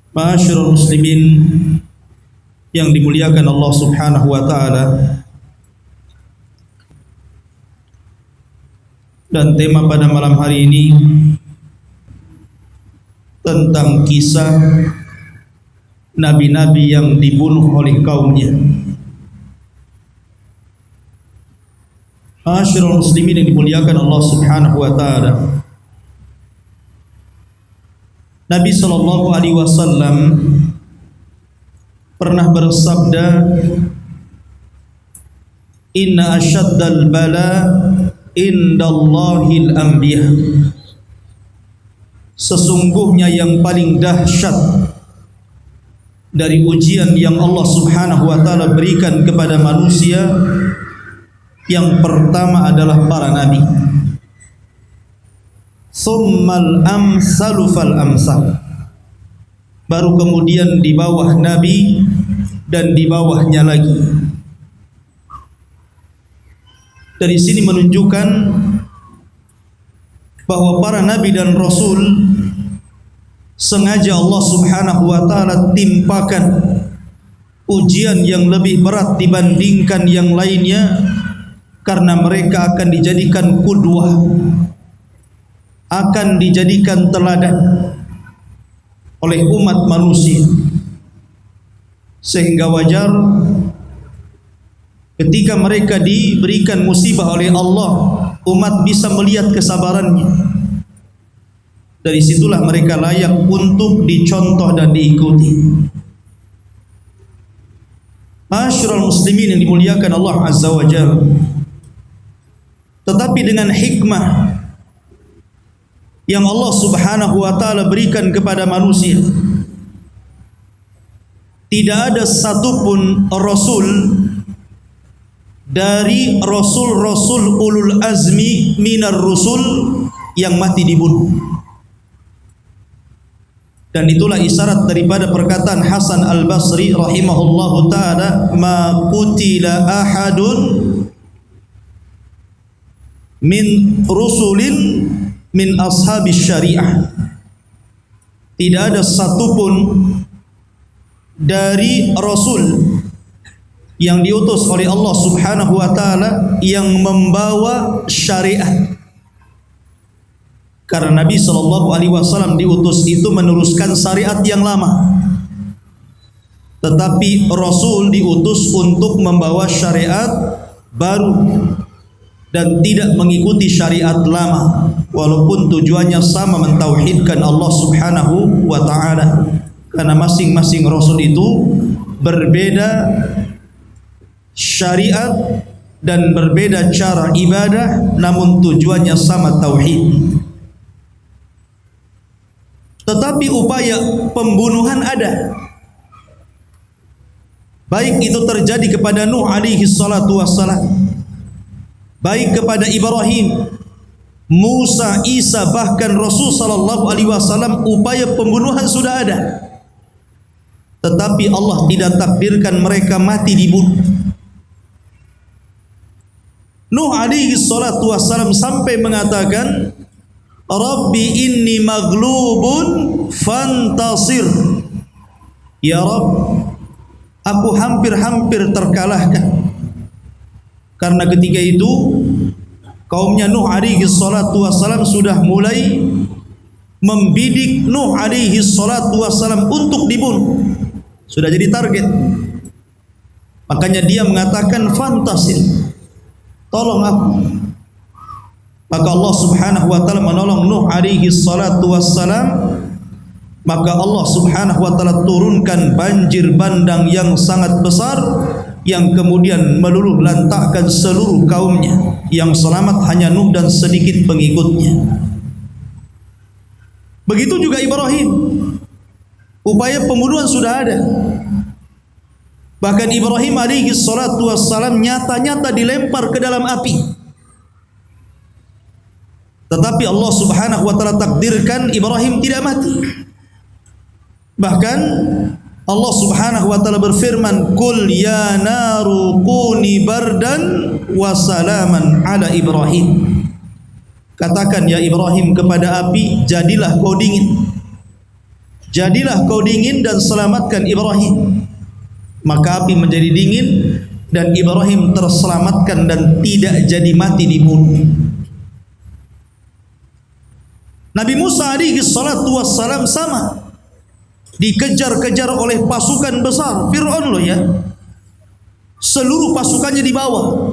Ma'asyiral muslimin yang dimuliakan Allah Subhanahu wa taala. Dan tema pada malam hari ini tentang kisah nabi-nabi yang dibunuh oleh kaumnya. Ma'asyiral muslimin yang dimuliakan Allah Subhanahu wa taala. Nabi sallallahu alaihi wasallam pernah bersabda, "Inna asyaddal bala indallahil anbiya." Sesungguhnya yang paling dahsyat dari ujian yang Allah Subhanahu wa taala berikan kepada manusia, yang pertama adalah para nabi. Summal amsalu fal amsal. Baru kemudian di bawah nabi dan di bawahnya lagi. Dari sini menunjukkan bahwa para nabi dan rasul sengaja Allah Subhanahu wa taala timpakan ujian yang lebih berat dibandingkan yang lainnya, karena mereka akan dijadikan qudwah, akan dijadikan teladan oleh umat manusia, sehingga wajar ketika mereka diberikan musibah oleh Allah, umat bisa melihat kesabarannya. Dari situlah mereka layak untuk dicontoh dan diikuti. Ma'asyiral muslimin yang dimuliakan Allah Azza wa Jalla. Tetapi dengan hikmah yang Allah Subhanahu wa taala berikan kepada manusia, tidak ada satupun rasul dari rasul-rasul ulul azmi minar rusul yang mati dibunuh. Dan itulah isyarat daripada perkataan Hasan Al-Basri rahimahullahu taala, "Ma qutila ahadun min rusulin min ashabis syariah." Tidak ada satupun dari rasul yang diutus oleh Allah Subhanahu wa taala yang membawa syariat. Karena Nabi sallallahu alaihi wasallam diutus itu meneruskan syariat yang lama. Tetapi rasul diutus untuk membawa syariat baru dan tidak mengikuti syariat lama, walaupun tujuannya sama, mentauhidkan Allah Subhanahu wa taala. Karena masing-masing rasul itu berbeda syariat dan berbeda cara ibadah, namun tujuannya sama, tauhid. Tetapi upaya pembunuhan ada, baik itu terjadi kepada Nuh alaihi salatu wassalam, baik kepada Ibrahim, Musa, Isa, bahkan Rasul sallallahu alaihi wasallam, upaya pembunuhan sudah ada. Tetapi Allah tidak takdirkan mereka mati dibunuh. Nuh alaihi salatu wassalam sampai mengatakan, "Rabbi inni maghlubun fantasir." Ya Rabb, aku hampir-hampir terkalahkan. Karena ketika itu kaumnya Nuh alaihi salatu wassalam sudah mulai membidik Nuh alaihi salatu wassalam untuk dibunuh. Sudah jadi target. Makanya dia mengatakan, "Fantasir, tolong aku." Maka Allah Subhanahu wa taala menolong Nuh alaihi salatu wassalam. Maka Allah Subhanahu wa taala turunkan banjir bandang yang sangat besar, yang kemudian meluluh lantakkan seluruh kaumnya. Yang selamat hanya Nuh dan sedikit pengikutnya. Begitu juga Ibrahim, upaya pembunuhan sudah ada. Bahkan Ibrahim alaihi salatu wassalam nyata-nyata dilempar ke dalam api. Tetapi Allah Subhanahu wa taala takdirkan Ibrahim tidak mati. Bahkan Allah Subhanahu wa taala berfirman, "Qul ya naru kuni bardan wa salaman ala Ibrahim." Katakan ya Ibrahim kepada api, jadilah kau dingin. Jadilah kau dingin dan selamatkan Ibrahim. Maka api menjadi dingin dan Ibrahim terselamatkan dan tidak jadi mati dibunuh. Nabi Musa alaihi salatu wassalam sama, dikejar-kejar oleh pasukan besar Fir'aun loh ya. Seluruh pasukannya dibawa,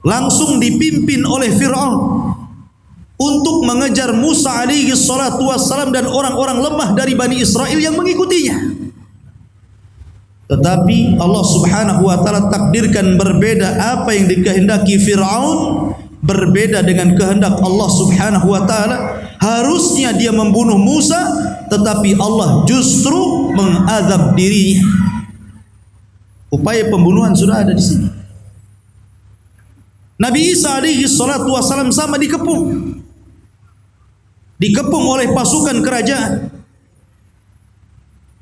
langsung dipimpin oleh Fir'aun untuk mengejar Musa alaihi salatu wassalam dan orang-orang lemah dari Bani Israel yang mengikutinya. Tetapi Allah Subhanahu wa taala takdirkan berbeda. Apa yang dikehendaki Fir'aun berbeda dengan kehendak Allah Subhanahu wa taala. Harusnya dia membunuh Musa, tetapi Allah justru mengazab dirinya. Upaya pembunuhan sudah ada di sini. Nabi Isa alaihi salatu wassalam sama dikepung oleh pasukan kerajaan.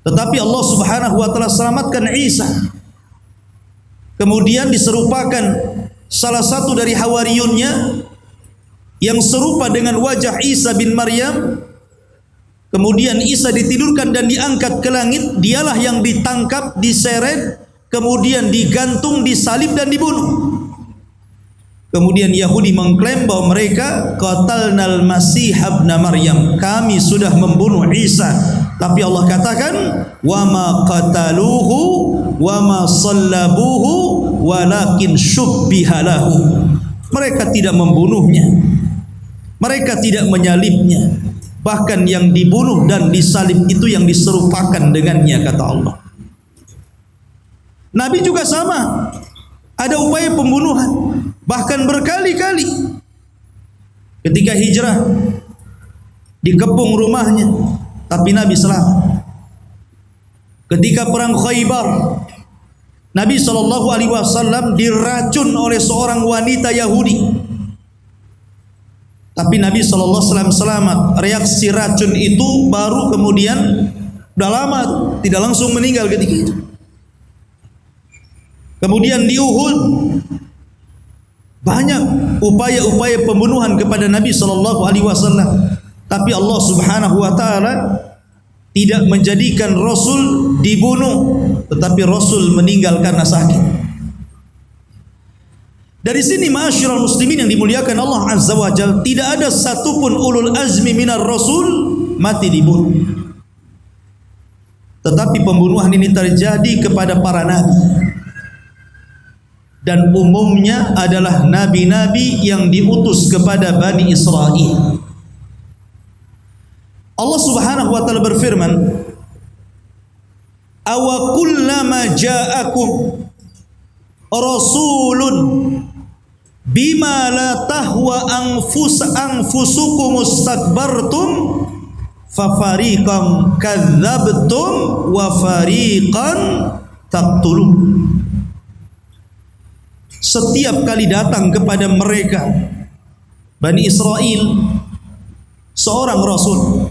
Tetapi Allah Subhanahu wa taala selamatkan Isa. Kemudian diserupakan salah satu dari hawariyunnya yang serupa dengan wajah Isa bin Maryam. Kemudian Isa ditidurkan dan diangkat ke langit. Dialah yang ditangkap, diseret, kemudian digantung, disalib dan dibunuh. Kemudian Yahudi mengklaim bahwa mereka qatalnal Masih ibn Maryam, kami sudah membunuh Isa. Tapi Allah katakan, wa ma qataluhu wa ma sallabuhu walakin syubbiha lahu. Mereka tidak membunuhnya, mereka tidak menyalibnya, bahkan yang dibunuh dan disalib itu yang diserupakan dengannya, kata Allah. Nabi juga sama, ada upaya pembunuhan, bahkan berkali-kali. Ketika hijrah dikepung rumahnya, tapi Nabi selamat. Ketika perang Khaybar, Nabi SAW diracun oleh seorang wanita Yahudi, tapi Nabi SAW selamat. Reaksi racun itu baru kemudian udah lama, tidak langsung meninggal ketika itu. Kemudian di Uhud banyak upaya-upaya pembunuhan kepada Nabi SAW, tapi Allah Subhanahu wa taala tidak menjadikan Rasul dibunuh, tetapi Rasul meninggal karena sakit. Dari sini ma'asyiral muslimin yang dimuliakan Allah Azza wa Jalla, tidak ada satupun ulul azmi minar Rasul mati dibunuh. Tetapi pembunuhan ini terjadi kepada para nabi, dan umumnya adalah nabi-nabi yang diutus kepada Bani Israel. Allah Subhanahu wa taala berfirman, "Awa kullama ja'akum rasulun bima la tahwa anfusukum mustakbartum fafariqam kadzabtum wa fariqan taqtulun." Setiap kali datang kepada mereka Bani Israel seorang rasul,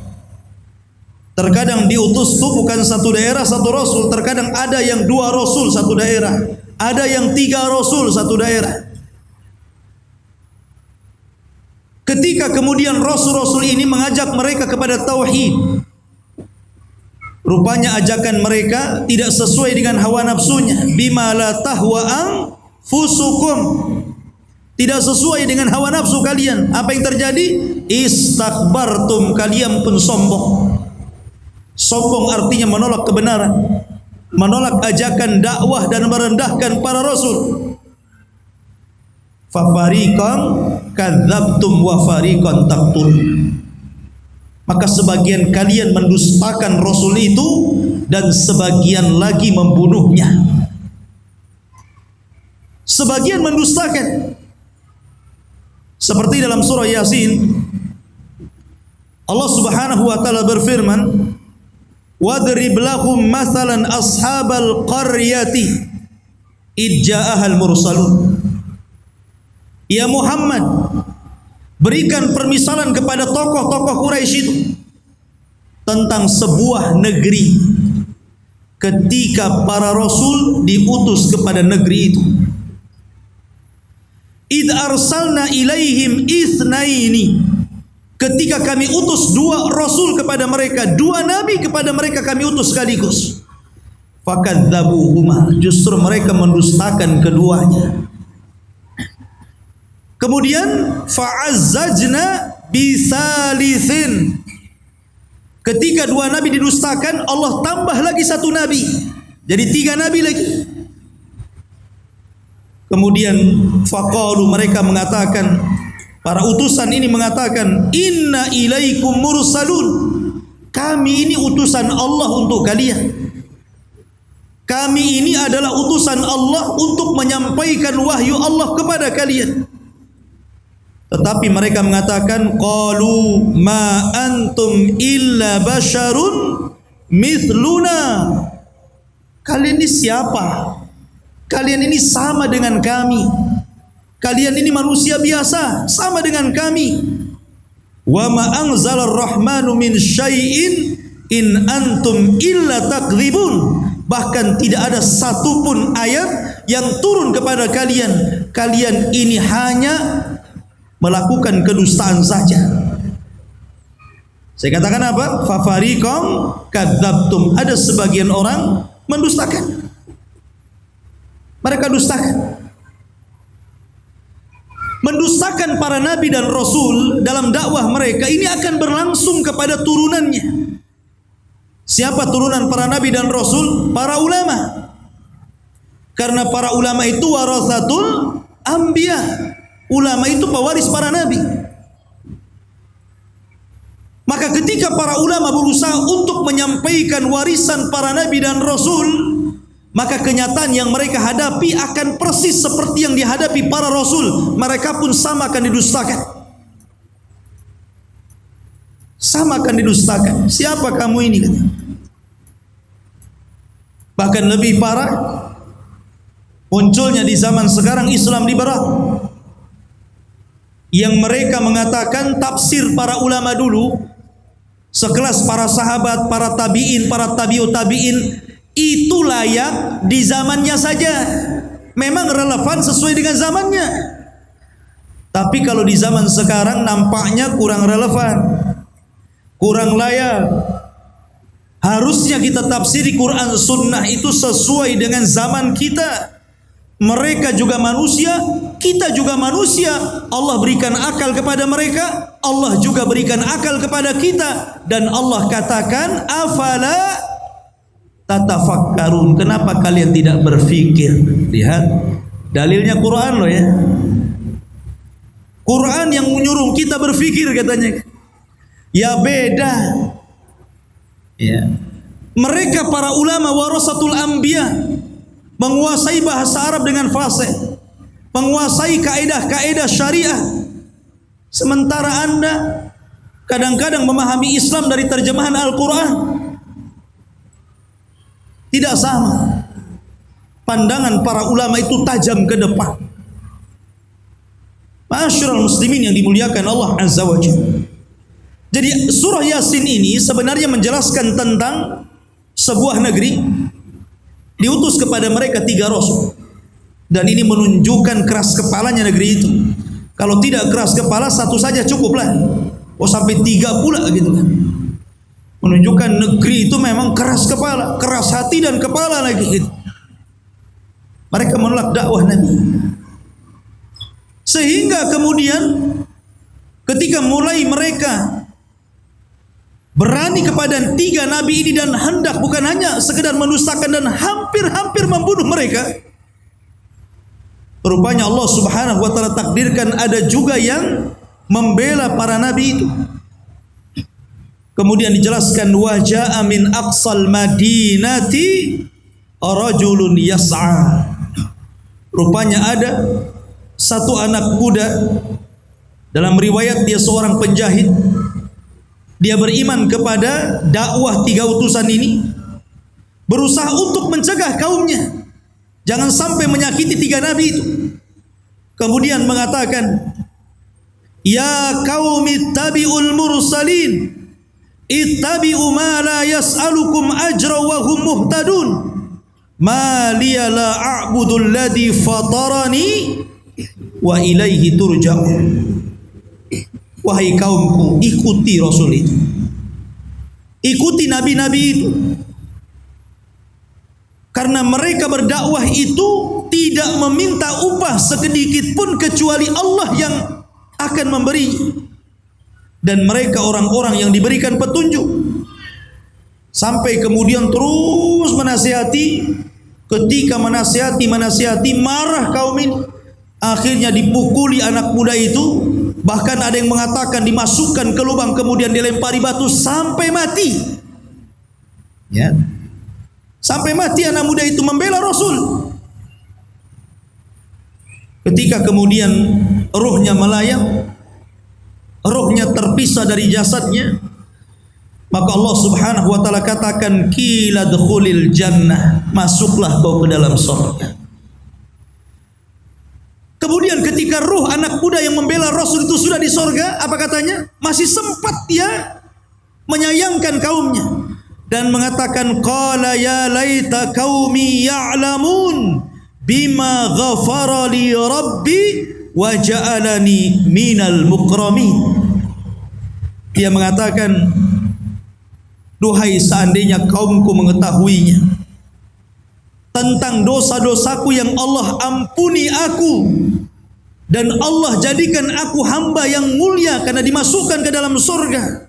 terkadang diutus itu bukan satu daerah satu rasul, terkadang ada yang 2 rasul satu daerah, ada yang 3 rasul satu daerah. Ketika kemudian rasul-rasul ini mengajak mereka kepada tauhid, rupanya ajakan mereka tidak sesuai dengan hawa nafsunya. Bima la tahwa anfusukum, tidak sesuai dengan hawa nafsu kalian. Apa yang terjadi? Istakbartum, kalian pun sombong. Sombong artinya menolak kebenaran, menolak ajakan dakwah dan merendahkan para rasul. Fafariqan kadzabtum wa fariqan taqtulun. Maka sebagian kalian mendustakan rasul itu dan sebagian lagi membunuhnya. Sebagian mendustakan. Seperti dalam surah Yasin, Allah Subhanahu wa taala berfirman, "Wadrib lahum mathalan ashabal qaryati id ja'ahal mursalun." Ya Muhammad, berikan permisalan kepada tokoh-tokoh Quraisy itu tentang sebuah negeri ketika para rasul diutus kepada negeri itu. Id arsalna ilaihim itsnaini, ketika kami utus dua rasul kepada mereka, dua nabi kepada mereka kami utus sekaligus. Fakadzabuhuma, justru mereka mendustakan keduanya. Kemudian fa'azzajna bisalisin, ketika dua nabi didustakan, Allah tambah lagi satu nabi, jadi tiga nabi lagi. Kemudian faqalu, mereka mengatakan, para utusan ini mengatakan, inna ilaikum mursalun, kami ini utusan Allah untuk kalian. Kami ini adalah utusan Allah untuk menyampaikan wahyu Allah kepada kalian. Tetapi mereka mengatakan, qalu ma antum illa basyarun mithluna, kalian ini siapa? Kalian ini sama dengan kami. Kalian ini manusia biasa, sama dengan kami. Wa ma anzalar rahmanu min syai'in in antum illa takdzibun, bahkan tidak ada satupun ayat yang turun kepada kalian. Kalian ini hanya melakukan kedustaan saja. Saya katakan apa? Fafariqam kadzabtum, ada sebagian orang mendustakan. Mereka dustakan. Mendustakan para nabi dan rasul dalam dakwah mereka ini akan berlangsung kepada turunannya. Siapa turunan para nabi dan rasul? Para ulama. Karena para ulama itu warasatul anbiya. Ulama itu pewaris para nabi. Maka ketika para ulama berusaha untuk menyampaikan warisan para nabi dan rasul, maka kenyataan yang mereka hadapi akan persis seperti yang dihadapi para rasul. Mereka pun sama akan didustakan. Sama akan didustakan. Siapa kamu ini? Bahkan lebih parah, munculnya di zaman sekarang Islam liberal, yang mereka mengatakan tafsir para ulama dulu, sekelas para sahabat, para tabi'in, para tabi'ut tabi'in, itu layak di zamannya saja, memang relevan sesuai dengan zamannya. Tapi kalau di zaman sekarang nampaknya kurang relevan, kurang layak. Harusnya kita tafsiri Quran Sunnah itu sesuai dengan zaman kita. Mereka juga manusia, kita juga manusia. Allah berikan akal kepada mereka, Allah juga berikan akal kepada kita. Dan Allah katakan, afala tatafakkarun, kenapa kalian tidak berfikir? Lihat, dalilnya Quran loh ya. Quran yang menyuruh kita berfikir katanya. Ya beda. Ya. Mereka para ulama warasatul anbiya, menguasai bahasa Arab dengan fasih, menguasai kaedah-kaedah syariah. Sementara Anda kadang-kadang memahami Islam dari terjemahan Al-Quran. Tidak sama. Pandangan para ulama itu tajam ke depan. Ma'asyiral muslimin yang dimuliakan Allah Azza wa Jalla. Jadi surah Yasin ini sebenarnya menjelaskan tentang sebuah negeri, diutus kepada mereka 3 rasul. Dan ini menunjukkan keras kepalanya negeri itu. Kalau tidak keras kepala, satu saja cukuplah. Oh sampai 3 pula gitu kan. Menunjukkan negeri itu memang keras kepala, keras hati dan kepala lagi gitu. Mereka menolak dakwah Nabi. Sehingga kemudian ketika mulai mereka berani kepada 3 nabi ini dan hendak bukan hanya sekedar mendustakan dan hampir-hampir membunuh mereka, rupanya Allah Subhanahu wa taala takdirkan ada juga yang membela para nabi itu. Kemudian dijelaskan, waja'a min aqsal madinati rajulun yas'a. Rupanya ada satu anak muda, dalam riwayat dia seorang penjahit. Dia beriman kepada dakwah 3 utusan ini, berusaha untuk mencegah kaumnya jangan sampai menyakiti 3 nabi itu. Kemudian mengatakan, ya qaumi tabi'ul mursalin, ittabi'u ma la yas'alukum ajra wa hum muhtadun ma liya la a'budu alladhi fatarani wa ilaihi turja'un. Wahai kaumku, ikuti Rasul itu, ikuti nabi-nabi itu, karena mereka berdakwah itu tidak meminta upah sedikit pun kecuali Allah yang akan memberi, dan mereka orang-orang yang diberikan petunjuk. Sampai kemudian terus menasihati. Ketika menasihati marah kaum ini, akhirnya dipukuli anak muda itu. Bahkan ada yang mengatakan dimasukkan ke lubang kemudian dilempari batu sampai mati. Ya, sampai mati anak muda itu membela Rasul. Ketika kemudian ruhnya melayang, ruhnya terpisah dari jasadnya, maka Allah Subhanahu wa taala katakan, qila dkhulil jannah, masuklah kau ke dalam surga. Kemudian ketika ruh anak muda yang membela Rasul itu sudah di surga, apa katanya? Masih sempat dia menyayangkan kaumnya dan mengatakan, qala ya laita qaumi ya'lamun bima ghafara li rabbi wa ja'alani minal mukramin. Dia mengatakan, duhai seandainya kaumku mengetahuinya tentang dosa-dosaku yang Allah ampuni aku, dan Allah jadikan aku hamba yang mulia karena dimasukkan ke dalam surga.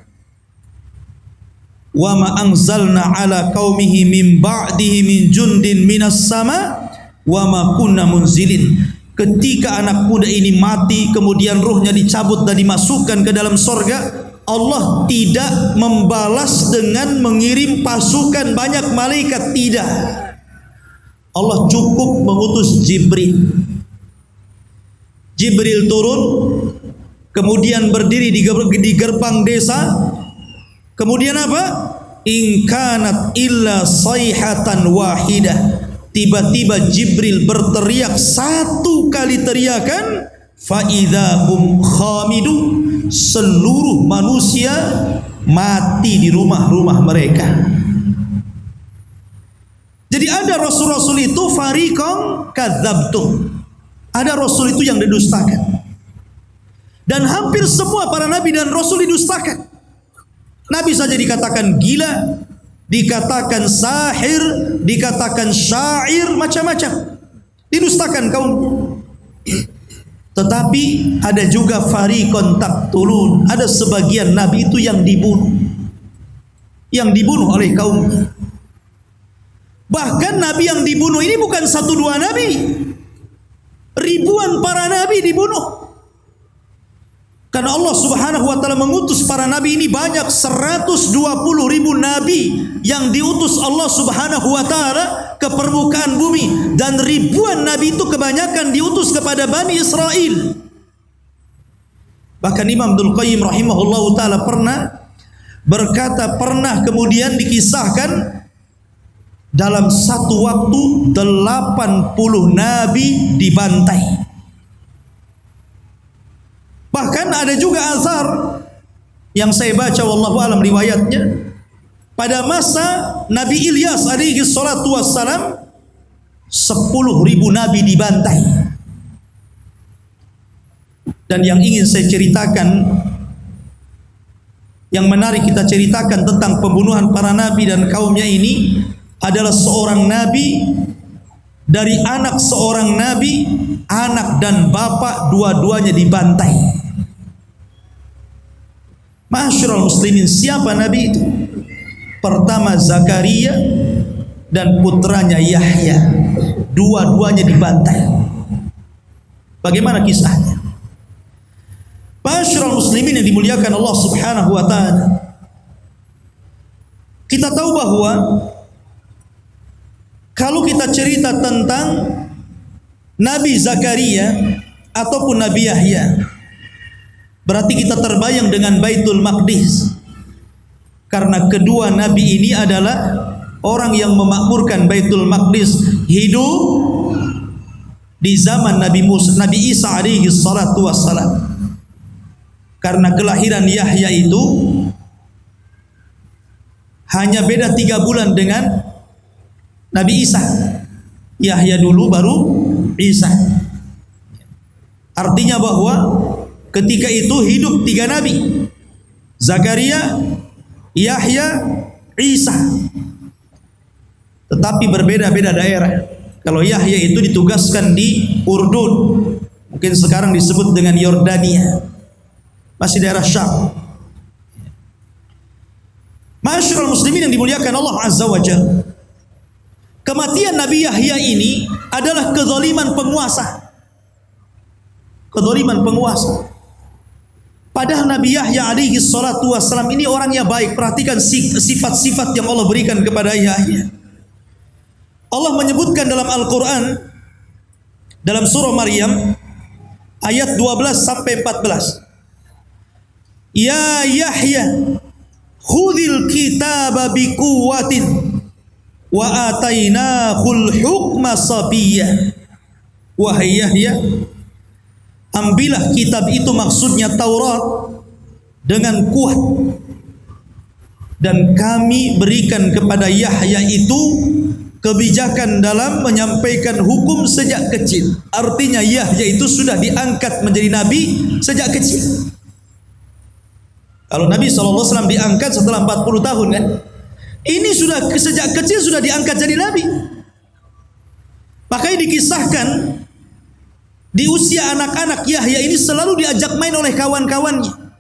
Wa ma anzalna ala qaumihi min ba'dihi min jundin minas sama wa ma kunna munzilin. Ketika anak muda ini mati kemudian ruhnya dicabut dan dimasukkan ke dalam surga, Allah tidak membalas dengan mengirim pasukan banyak malaikat, tidak. Allah cukup mengutus Jibril. Jibril turun, kemudian berdiri di gerbang desa. Kemudian apa? In kanat illa sayhatan wahidah. Tiba-tiba Jibril berteriak satu kali teriakan, fa idzahum khamidun. Seluruh manusia mati di rumah-rumah mereka. Jadi ada rasul-rasul itu fariqan kadzabtum. Ada rasul itu yang didustakan. Dan hampir semua para nabi dan rasul didustakan. Nabi saja dikatakan gila, dikatakan sahir, dikatakan syair, macam-macam. Didustakan kaum. Tetapi ada juga fariqan taqtulun. Ada sebagian nabi itu yang dibunuh. Yang dibunuh oleh kaumnya. Bahkan nabi yang dibunuh ini bukan satu dua nabi, ribuan para nabi dibunuh. Karena Allah Subhanahu wa taala mengutus para nabi ini banyak, 120.000 nabi yang diutus Allah Subhanahu wa taala ke permukaan bumi, dan ribuan nabi itu kebanyakan diutus kepada Bani Israel. Bahkan Imam Ibnul Qayyim rahimahullahu taala pernah berkata, pernah kemudian dikisahkan dalam satu waktu 80 nabi dibantai. Bahkan ada juga azhar yang saya baca, wallahu alam riwayatnya, pada masa Nabi Ilyas alaihi salatu wassalam 10.000 nabi dibantai. Dan yang ingin saya ceritakan, yang menarik kita ceritakan tentang pembunuhan para nabi dan kaumnya ini, adalah seorang nabi, dari anak seorang nabi, anak dan bapak dua-duanya dibantai. Ma'asyiral muslimin, siapa nabi itu? Pertama Zakaria dan putranya Yahya, dua-duanya dibantai. Bagaimana kisahnya? Ma'asyiral muslimin yang dimuliakan Allah Subhanahu wa taala, kita tahu bahwa kalau kita cerita tentang Nabi Zakaria ataupun Nabi Yahya, berarti kita terbayang dengan Baitul Maqdis. Karena kedua nabi ini adalah orang yang memakmurkan Baitul Maqdis, hidup di zaman Nabi Isa alaihi salatu wassalam. Karena kelahiran Yahya itu hanya beda 3 bulan dengan Nabi Isa. Yahya dulu baru Isa. Artinya bahwa ketika itu hidup 3 nabi, Zakaria, Yahya, Isa. Tetapi berbeda-beda daerah. Kalau Yahya itu ditugaskan di Urdun, mungkin sekarang disebut dengan Yordania, masih daerah Syam. Ma'asyiral muslimin yang dimuliakan Allah Azza wa Jalla, kematian Nabi Yahya ini adalah kezaliman penguasa. Kezaliman penguasa. Padahal Nabi Yahya alaihi salatu wassalam ini orangnya baik. Perhatikan sifat-sifat yang Allah berikan kepada Yahya. Allah menyebutkan dalam Al-Quran, dalam surah Maryam ayat 12 sampai 14. Ya Yahya, khudhil kitaba biquwwatin wa atainahul hukma sabiyya. Wahai Yahya, ambillah kitab itu, maksudnya Taurat, dengan kuat, dan kami berikan kepada Yahya itu kebijakan dalam menyampaikan hukum sejak kecil. Artinya Yahya itu sudah diangkat menjadi nabi sejak kecil. Kalau Nabi SAW diangkat setelah 40 tahun kan, ini sudah sejak kecil sudah diangkat jadi nabi. Makanya dikisahkan di usia anak-anak Yahya ini selalu diajak main oleh kawan-kawannya.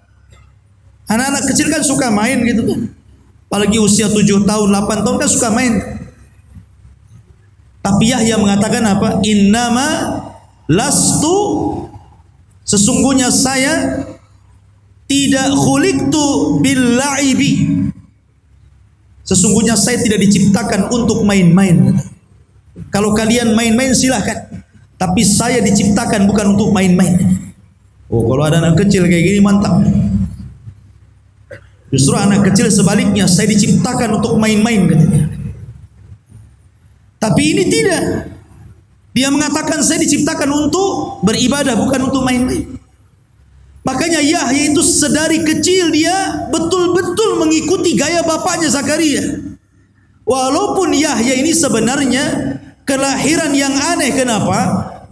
Anak-anak kecil kan suka main gitu kan, apalagi usia 7 tahun 8 tahun kan suka main. Tapi Yahya mengatakan apa? Innama lastu, sesungguhnya saya tidak khuliqtu bil la'ibi, sesungguhnya saya tidak diciptakan untuk main-main. Kalau kalian main-main silahkan, tapi saya diciptakan bukan untuk main-main. Oh, kalau ada anak kecil kayak gini mantap. Justru anak kecil sebaliknya, saya diciptakan untuk main-main katanya. Tapi ini tidak. Dia mengatakan saya diciptakan untuk beribadah, bukan untuk main-main. Makanya Yahya itu sedari kecil dia betul-betul mengikuti gaya bapaknya Zakaria. Walaupun Yahya ini sebenarnya kelahiran yang aneh. Kenapa?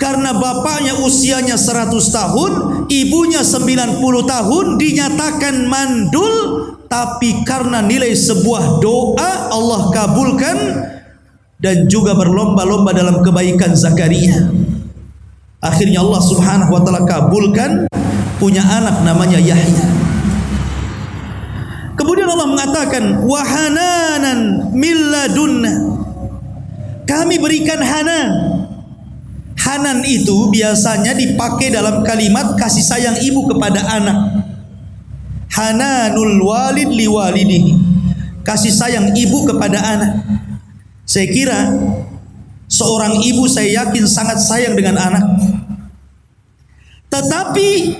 Karena bapaknya usianya 100 tahun, ibunya 90 tahun, dinyatakan mandul. Tapi karena nilai sebuah doa, Allah kabulkan, dan juga berlomba-lomba dalam kebaikan Zakaria. Akhirnya Allah Subhanahu wa taala kabulkan, punya anak namanya Yahya. Kemudian Allah mengatakan wahananan milladunna, kami berikan hanan. Hanan itu biasanya dipakai dalam kalimat kasih sayang ibu kepada anak. Hananul walid liwalidihi, kasih sayang ibu kepada anak. Saya kira seorang ibu, saya yakin sangat sayang dengan anak. Tetapi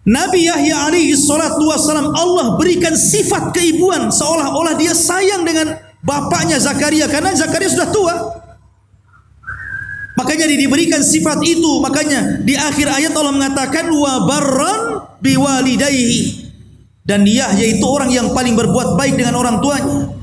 Nabi Yahya alaihi salatu wassalam Allah berikan sifat keibuan, seolah-olah dia sayang dengan bapaknya Zakaria, karena Zakaria sudah tua. Makanya diberikan sifat itu. Makanya di akhir ayat Allah mengatakan wa barran biwalidayhi, dan Yahya itu orang yang paling berbuat baik dengan orang tuanya.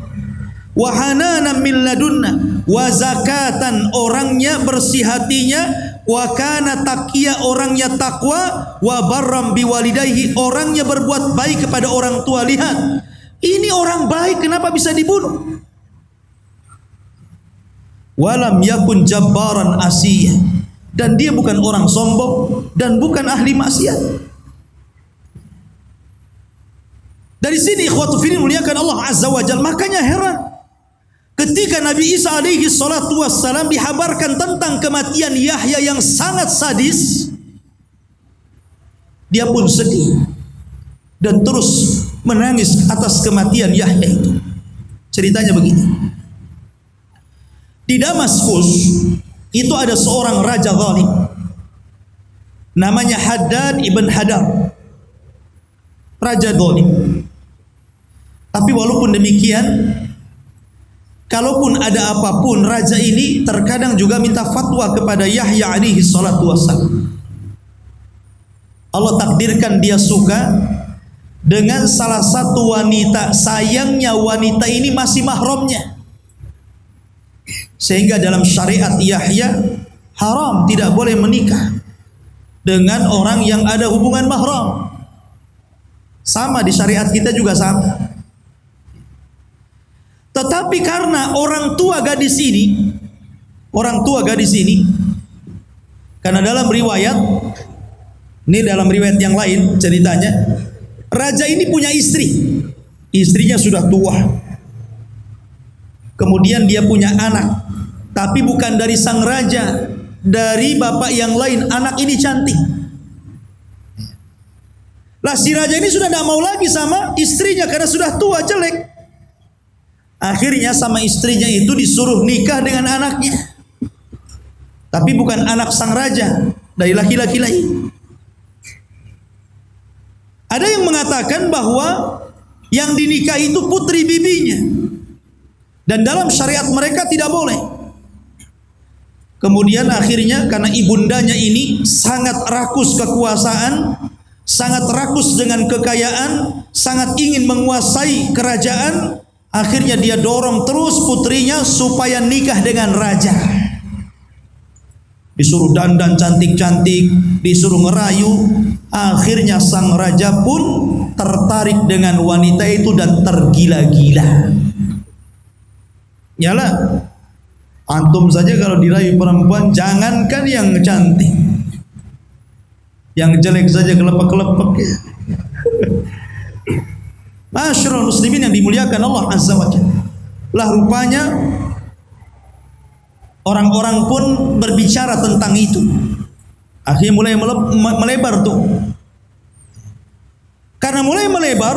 Wa hananan min ladunna, wa zakatan, orangnya bersih hatinya, wa kana taqiyya, orangnya takwa, wa barram biwalidayhi, orangnya berbuat baik kepada orang tua. Lihat, ini orang baik, kenapa bisa dibunuh? Walam yakun jabbaran asiyya, dan dia bukan orang sombong dan bukan ahli maksiat. Dari sini ikhwatu fillah muliakan Allah Azza wa Jalla. Makanya heran ketika Nabi Isa alaihi salatu wassalam dihabarkan tentang kematian Yahya yang sangat sadis, dia pun sedih dan terus menangis atas kematian Yahya itu. Ceritanya begini. Di Damaskus itu ada seorang raja zalim namanya Haddad ibn Hadar, raja zalim. Tapi walaupun demikian, kalaupun ada apapun, raja ini terkadang juga minta fatwa kepada Yahya alaihi salatu wassalam. Allah takdirkan dia suka, dengan salah satu wanita. Sayangnya wanita ini masih mahramnya, sehingga dalam syariat Yahya haram, tidak boleh menikah dengan orang yang ada hubungan mahram. Sama di syariat kita juga sama. Tetapi karena orang tua gadis ini, karena dalam riwayat, ini dalam riwayat yang lain ceritanya, raja ini punya istri, istrinya sudah tua. Kemudian dia punya anak, tapi bukan dari sang raja, dari bapak yang lain. Anak ini cantik. Lah si raja ini sudah tidak mau lagi sama istrinya karena sudah tua, jelek. Akhirnya sama istrinya itu disuruh nikah dengan anaknya, tapi bukan anak sang raja, dari laki-laki lain. Ada yang mengatakan bahwa yang dinikahi itu putri bibinya, dan dalam syariat mereka tidak boleh. Kemudian akhirnya karena ibundanya ini sangat rakus kekuasaan, sangat rakus dengan kekayaan, sangat ingin menguasai kerajaan, akhirnya dia dorong terus putrinya supaya nikah dengan raja. Disuruh dandan cantik-cantik, disuruh ngerayu. Akhirnya sang raja pun tertarik dengan wanita itu dan tergila-gila. Yalah, antum saja kalau dirayu perempuan, jangankan yang cantik, yang jelek saja kelepek-kelepek. Masyarul muslimin yang dimuliakan Allah Azza wa Jalla. Lah rupanya orang-orang pun berbicara tentang itu. Akhirnya mulai melebar tuh. Karena mulai melebar,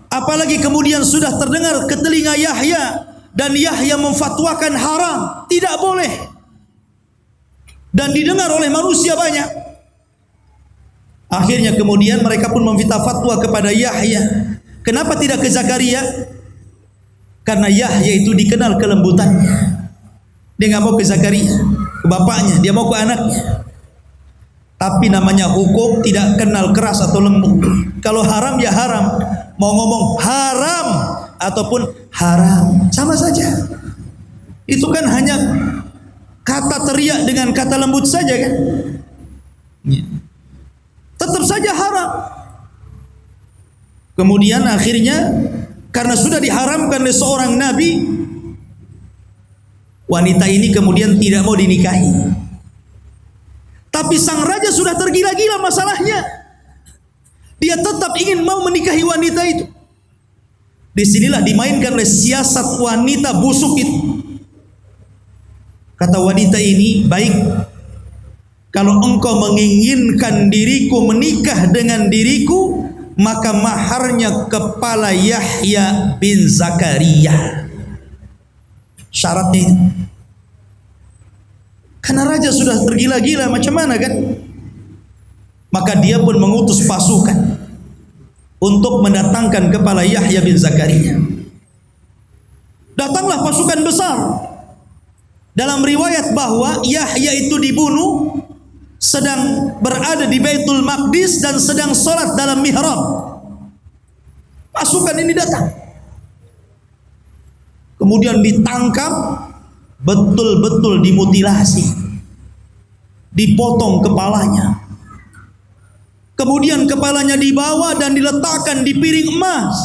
apalagi kemudian sudah terdengar ke telinga Yahya, dan Yahya memfatwakan haram, tidak boleh, dan didengar oleh manusia banyak. Akhirnya kemudian mereka pun meminta fatwa kepada Yahya. Kenapa tidak ke Zakaria? Karena Yahya itu dikenal kelembutannya. Dia nggak mau ke Zakaria, ke bapaknya, dia mau ke anaknya. Tapi namanya hukum tidak kenal keras atau lembut. Kalau haram ya haram, mau ngomong haram ataupun haram sama saja. Itu kan hanya kata teriak dengan kata lembut saja kan. Tetap saja haram. Kemudian akhirnya karena sudah diharamkan oleh seorang nabi, wanita ini kemudian tidak mau dinikahi. Tapi sang raja sudah tergila-gila masalahnya. Dia tetap ingin mau menikahi wanita itu. Disinilah dimainkan oleh siasat wanita busuk itu. Kata wanita ini, baik, kalau engkau menginginkan diriku menikah dengan diriku, maka maharnya kepala Yahya bin Zakaria. Syaratnya itu. Karena raja sudah tergila-gila, macam mana kan? Maka dia pun mengutus pasukan untuk mendatangkan kepala Yahya bin Zakaria. Datanglah pasukan besar. Dalam riwayat bahwa Yahya itu dibunuh sedang berada di Baitul Maqdis dan sedang sholat dalam mihrab. Pasukan ini datang, kemudian ditangkap, betul-betul dimutilasi, dipotong kepalanya. Kemudian kepalanya dibawa dan diletakkan di piring emas,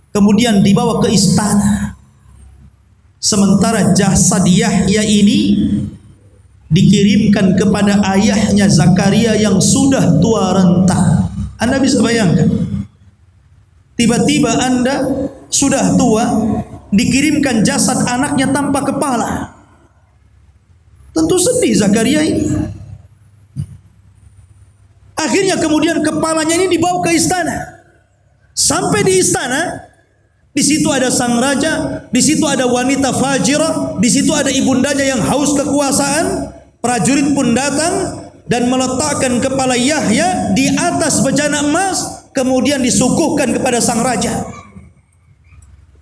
kemudian dibawa ke istana. Sementara jasad Yahya ini dikirimkan kepada ayahnya Zakaria yang sudah tua renta. Anda bisa bayangkan, tiba-tiba Anda sudah tua, dikirimkan jasad anaknya tanpa kepala. Tentu sedih Zakaria ini. Akhirnya kemudian kepalanya ini dibawa ke istana. Sampai di istana, di situ ada sang raja, di situ ada wanita fajirah, di situ ada ibundanya yang haus kekuasaan. Prajurit pun datang dan meletakkan kepala Yahya di atas bejana emas, kemudian disuguhkan kepada sang raja.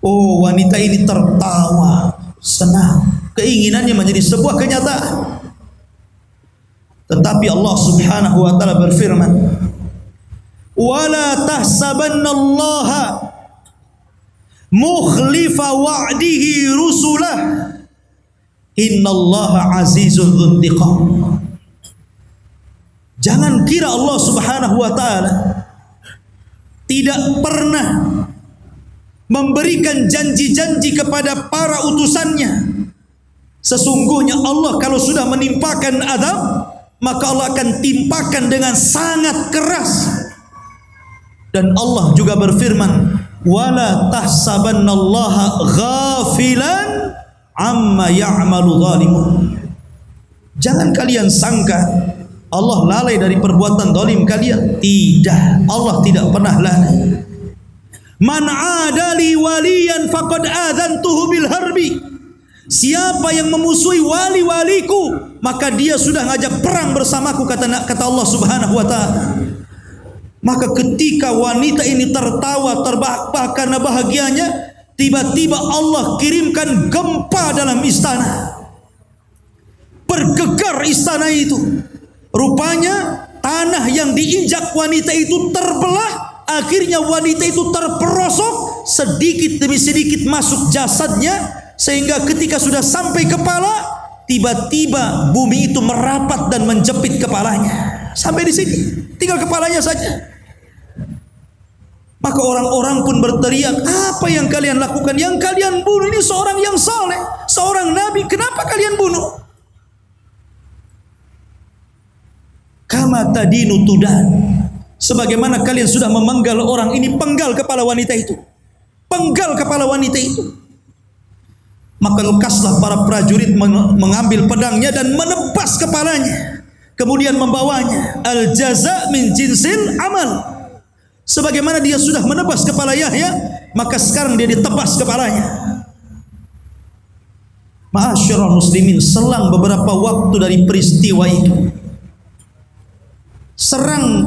Oh, wanita ini tertawa, senang, keinginannya menjadi sebuah kenyataan. Tetapi Allah Subhanahu wa taala berfirman, wala tahsabannallaha mukhlifa wa'dihi rusulah, innallaha azizun dzuntiqam. Jangan kira Allah Subhanahu wa taala tidak pernah memberikan janji-janji kepada para utusannya. Sesungguhnya Allah kalau sudah menimpakan azab, maka Allah akan timpakan dengan sangat keras. Dan Allah juga berfirman, wala tahsabannallaha ghafilan amma ya'malu zalimun. Jangan kalian sangka Allah lalai dari perbuatan zalim kalian. Tidak, Allah tidak pernah lalai. Man adali waliyan faqad adzantuhu bil harbi. Siapa yang memusuhi wali-waliku, maka dia sudah ngajak perang bersamaku, kata Allah Subhanahu wa taala. Maka ketika wanita ini tertawa terbahak-bahak karena bahagianya, tiba-tiba Allah kirimkan gempa dalam istana. Bergegar istana itu. Rupanya tanah yang diinjak wanita itu terbelah. Akhirnya wanita itu terperosok, sedikit demi sedikit masuk jasadnya, sehingga ketika sudah sampai kepala, tiba-tiba bumi itu merapat dan menjepit kepalanya. Sampai di sini, tinggal kepalanya saja. Maka orang-orang pun berteriak, apa yang kalian lakukan? Yang kalian bunuh ini seorang yang saleh, seorang nabi. Kenapa kalian bunuh? Kama tadinu tudan. Sebagaimana kalian sudah memenggal orang ini, penggal kepala wanita itu. Penggal kepala wanita itu. Maka lekaslah para prajurit mengambil pedangnya dan menebas kepalanya. Kemudian membawanya. Al jaza min jinsil amal. Sebagaimana dia sudah menebas kepala Yahya, maka sekarang dia ditebas kepalanya. Ma'asyiral muslimin, selang beberapa waktu dari peristiwa itu,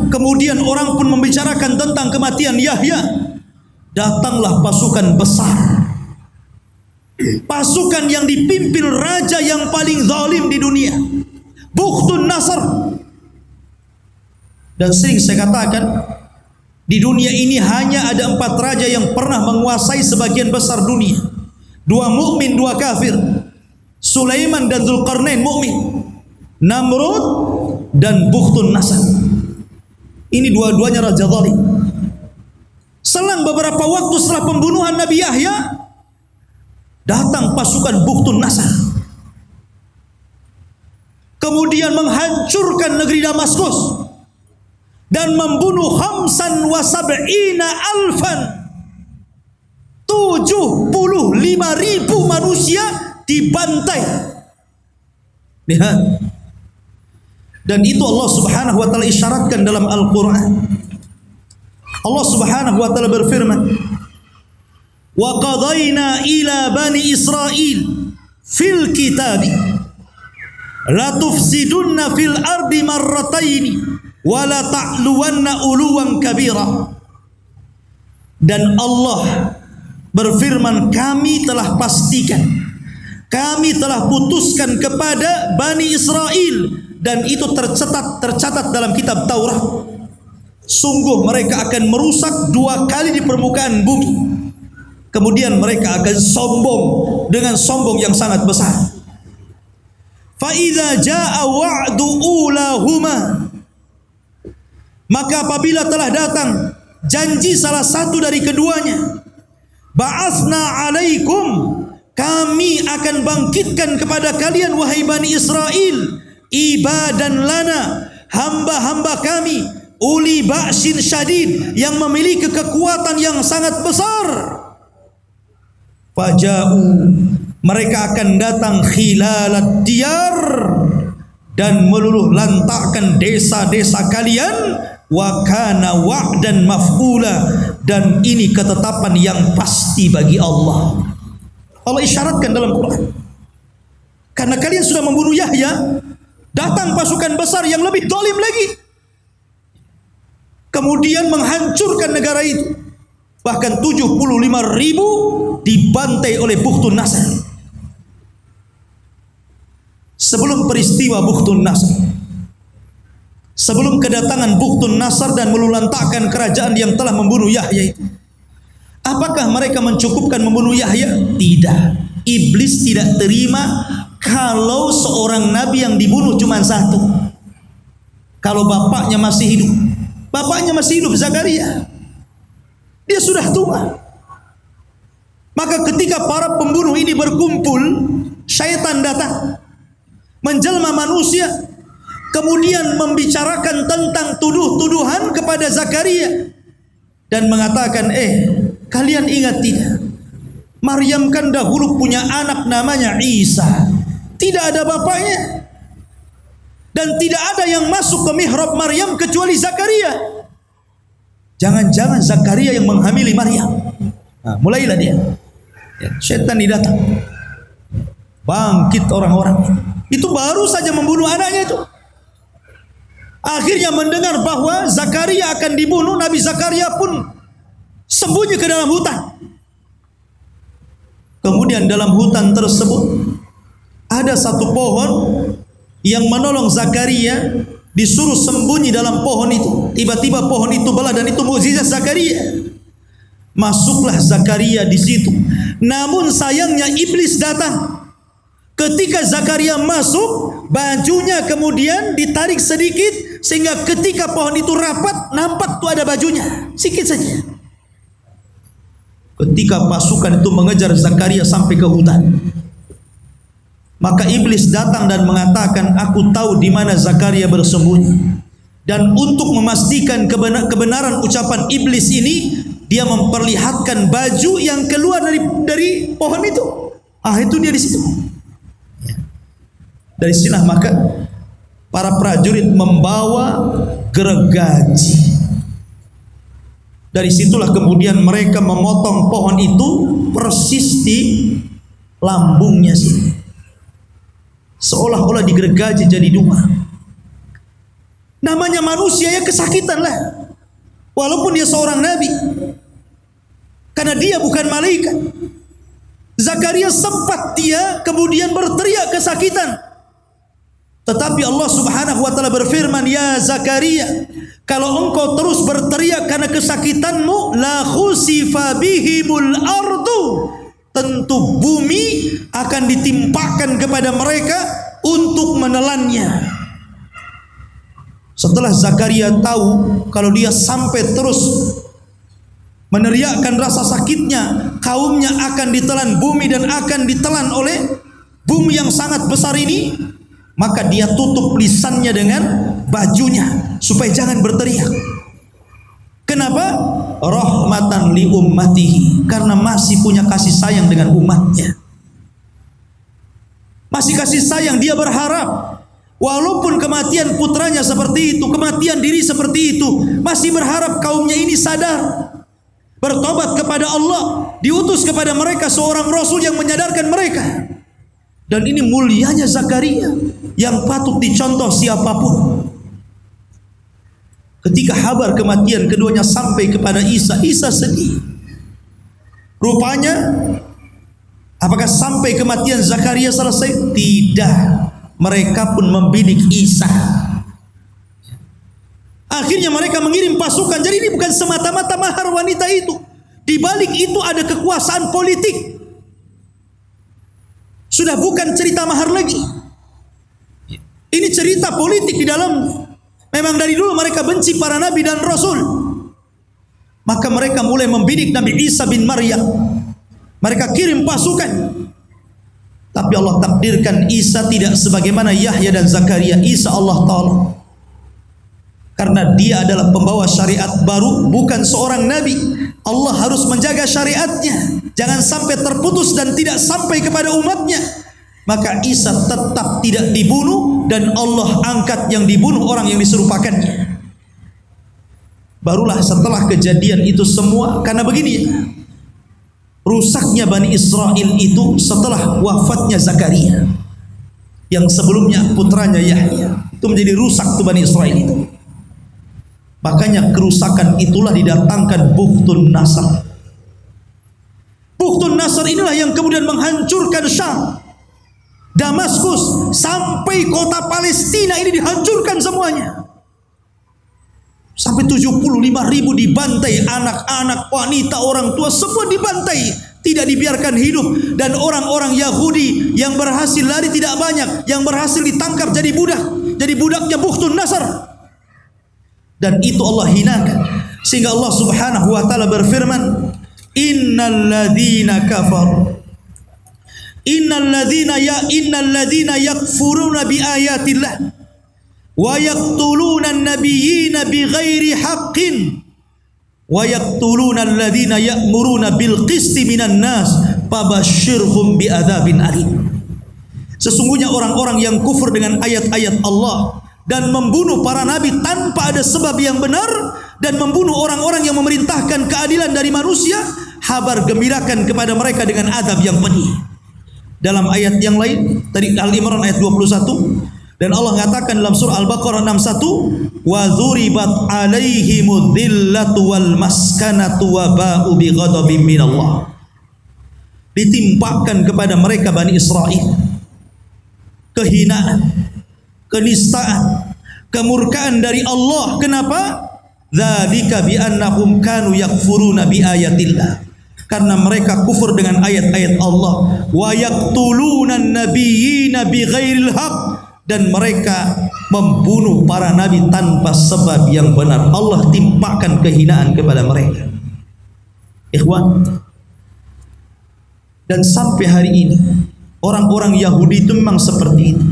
kemudian orang pun membicarakan tentang kematian Yahya. Datanglah pasukan besar, pasukan yang dipimpin raja yang paling zalim di dunia, Bukhtun Nasr. Dan sering saya katakan, di dunia ini hanya ada 4 raja yang pernah menguasai sebagian besar dunia. 2 mukmin, 2 kafir. Sulaiman dan Dzulqarnain mukmin. Namrud dan Bukhtun Nasr. Ini dua-duanya raja zalim. Selang beberapa waktu setelah pembunuhan Nabi Yahya, datang pasukan Bukhtun Nasr. Kemudian menghancurkan negeri Damaskus dan membunuh 75.000 manusia dibantai. Lihat. Dan itu Allah Subhanahu wa taala isyaratkan dalam Al-Qur'an. Allah Subhanahu wa taala berfirman, "Wa qadayna ila bani Israil fil kitabi la tufsidunna fil ardi marrataini wala ta'luwanna uluwan kabira." Dan Allah berfirman, kami telah pastikan, kami telah putuskan kepada Bani Israel, dan itu tercatat dalam kitab Taurat, sungguh mereka akan merusak 2 kali di permukaan bumi. Kemudian mereka akan sombong dengan sombong yang sangat besar. Fa idza jaa wa'du ulahuma, maka apabila telah datang janji salah satu dari keduanya, ba'atsna alaikum, kami akan bangkitkan kepada kalian wahai Bani Israel, ibadan lana, hamba-hamba kami, uli ba'sin syadid, yang memiliki kekuatan yang sangat besar. Faja'u, mereka akan datang khilalat diyar, dan meluluh lantakkan desa-desa kalian. Wa kana wa'dan maf'ula, dan ini ketetapan yang pasti bagi Allah. Allah isyaratkan dalam Quran, karena kalian sudah membunuh Yahya, datang pasukan besar yang lebih zalim lagi, kemudian menghancurkan negara itu. Bahkan 75.000 dibantai oleh Bukhtun Nasr. Sebelum peristiwa Bukhtun Nasr, sebelum kedatangan Bukhtun Nasr dan melulantakkan kerajaan yang telah membunuh Yahya itu. Apakah mereka mencukupkan membunuh Yahya? Tidak. Iblis tidak terima kalau seorang nabi yang dibunuh cuma satu. Kalau bapaknya masih hidup. Bapaknya masih hidup, Zakaria. Dia sudah tua. Maka ketika para pembunuh ini berkumpul, syaitan datang menjelma manusia, kemudian membicarakan tentang tuduhan kepada Zakaria dan mengatakan, kalian ingat tidak? Maryam kan dahulu punya anak namanya Isa, tidak ada bapaknya, dan tidak ada yang masuk ke mihrab Maryam kecuali Zakaria. Jangan-jangan Zakaria yang menghamili Maryam. Nah, mulailah dia. Syaitan datang. Bangkit orang-orang. Itu baru saja membunuh anaknya itu. Akhirnya mendengar bahwa Zakaria akan dibunuh, Nabi Zakaria pun sembunyi ke dalam hutan. Kemudian dalam hutan tersebut ada satu pohon yang menolong Zakaria, disuruh sembunyi dalam pohon itu. Tiba-tiba pohon itu belah dan itu mukjizat Zakaria. Masuklah Zakaria di situ. Namun sayangnya iblis datang. Ketika Zakaria masuk, bajunya kemudian ditarik sedikit sehingga ketika pohon itu rapat nampak tuh ada bajunya, sedikit saja. Ketika pasukan itu mengejar Zakaria sampai ke hutan, maka iblis datang dan mengatakan, aku tahu di mana Zakaria bersembunyi. Dan untuk memastikan kebenaran ucapan iblis ini, dia memperlihatkan baju yang keluar dari pohon itu. Itu dia di situ. Dari sinilah maka para prajurit membawa gergaji. Dari situlah kemudian mereka memotong pohon itu persis di lambungnya sini. Seolah-olah digergaji jadi dua. Namanya manusia ya kesakitan lah. Walaupun dia seorang nabi. Karena dia bukan malaikat. Zakaria sempat dia kemudian berteriak kesakitan. Tetapi Allah Subhanahu wa taala berfirman, "Ya Zakaria, kalau engkau terus berteriak karena kesakitanmu, la khusifa bihimul ardu." Tentu bumi akan ditimpakan kepada mereka untuk menelannya. Setelah Zakaria tahu kalau dia sampai terus meneriakkan rasa sakitnya, kaumnya akan ditelan bumi dan akan ditelan oleh bumi yang sangat besar ini, maka dia tutup lisannya dengan bajunya supaya jangan berteriak. Kenapa? Rahmatan li ummatihi, karena masih punya kasih sayang dengan umatnya. Masih kasih sayang, dia berharap walaupun kematian putranya seperti itu, kematian diri seperti itu, masih berharap kaumnya ini sadar, bertobat kepada Allah, diutus kepada mereka seorang rasul yang menyadarkan mereka. Dan ini mulianya Zakaria yang patut dicontoh siapapun. Ketika kabar kematian keduanya sampai kepada Isa, Isa sedih. Rupanya, apakah sampai kematian Zakaria selesai? Tidak. Mereka pun membidik Isa. Akhirnya mereka mengirim pasukan. Jadi ini bukan semata-mata mahar wanita itu. Di balik itu ada kekuasaan politik. Sudah bukan cerita mahar lagi. Ini cerita politik di dalam. Memang dari dulu mereka benci para nabi dan rasul. Maka mereka mulai membidik Nabi Isa bin Maryam. Mereka kirim pasukan. Tapi Allah takdirkan Isa tidak sebagaimana Yahya dan Zakaria. Isa Allah tolong. Karena dia adalah pembawa syariat baru, bukan seorang nabi. Allah harus menjaga syariatnya, jangan sampai terputus dan tidak sampai kepada umatnya. Maka Isa tetap tidak dibunuh dan Allah angkat yang dibunuh orang yang diserupakannya. Barulah setelah kejadian itu semua, karena begini, rusaknya Bani Israel itu setelah wafatnya Zakaria, yang sebelumnya putranya Yahya, itu menjadi rusak tuh Bani Israel itu. Makanya kerusakan itulah didatangkan Bukhtun Nasr. Bukhtun Nasr inilah yang kemudian menghancurkan Syam, Damaskus, sampai kota Palestina ini dihancurkan semuanya. Sampai 75.000 dibantai, anak-anak, wanita, orang tua semua dibantai, tidak dibiarkan hidup. Dan orang-orang Yahudi yang berhasil lari tidak banyak, yang berhasil ditangkap jadi budak, jadi budaknya Bukhtun Nasr. Dan itu Allah hinakan, sehingga Allah Subhanahu wa taala berfirman, innal ladzina kafaru innal ladzina yakfuruna bi ayatillah wa yaqtuluna an-nabiyyina bighairi haqqin wa yaqtuluna alladhina ya'muruna bil qisti minan nas fabashshirhum bi'adzabin alim. Sesungguhnya orang-orang yang kufur dengan ayat-ayat Allah dan membunuh para nabi tanpa ada sebab yang benar dan membunuh orang-orang yang memerintahkan keadilan dari manusia, habar gembirakan kepada mereka dengan azab yang pedih. Dalam ayat yang lain tadi Al-Imran ayat 21, dan Allah mengatakan dalam surah Al-Baqarah 61, wa dzuribat alaihimud dhillatu wal maskanatu wa ba'u bi ghadabin minallah. Ditimpakan kepada mereka Bani Israel kehinaan, kenistaan, kemurkaan dari Allah. Kenapa? Dzalika bi annahum kanu yakfuruna bi ayatillah. Karena mereka kufur dengan ayat-ayat Allah. Wa yaqtuluna an-nabiyyina bighairil haqq, dan mereka membunuh para nabi tanpa sebab yang benar. Allah timpakan kehinaan kepada mereka. Ikhwan, dan sampai hari ini orang-orang Yahudi itu memang seperti itu.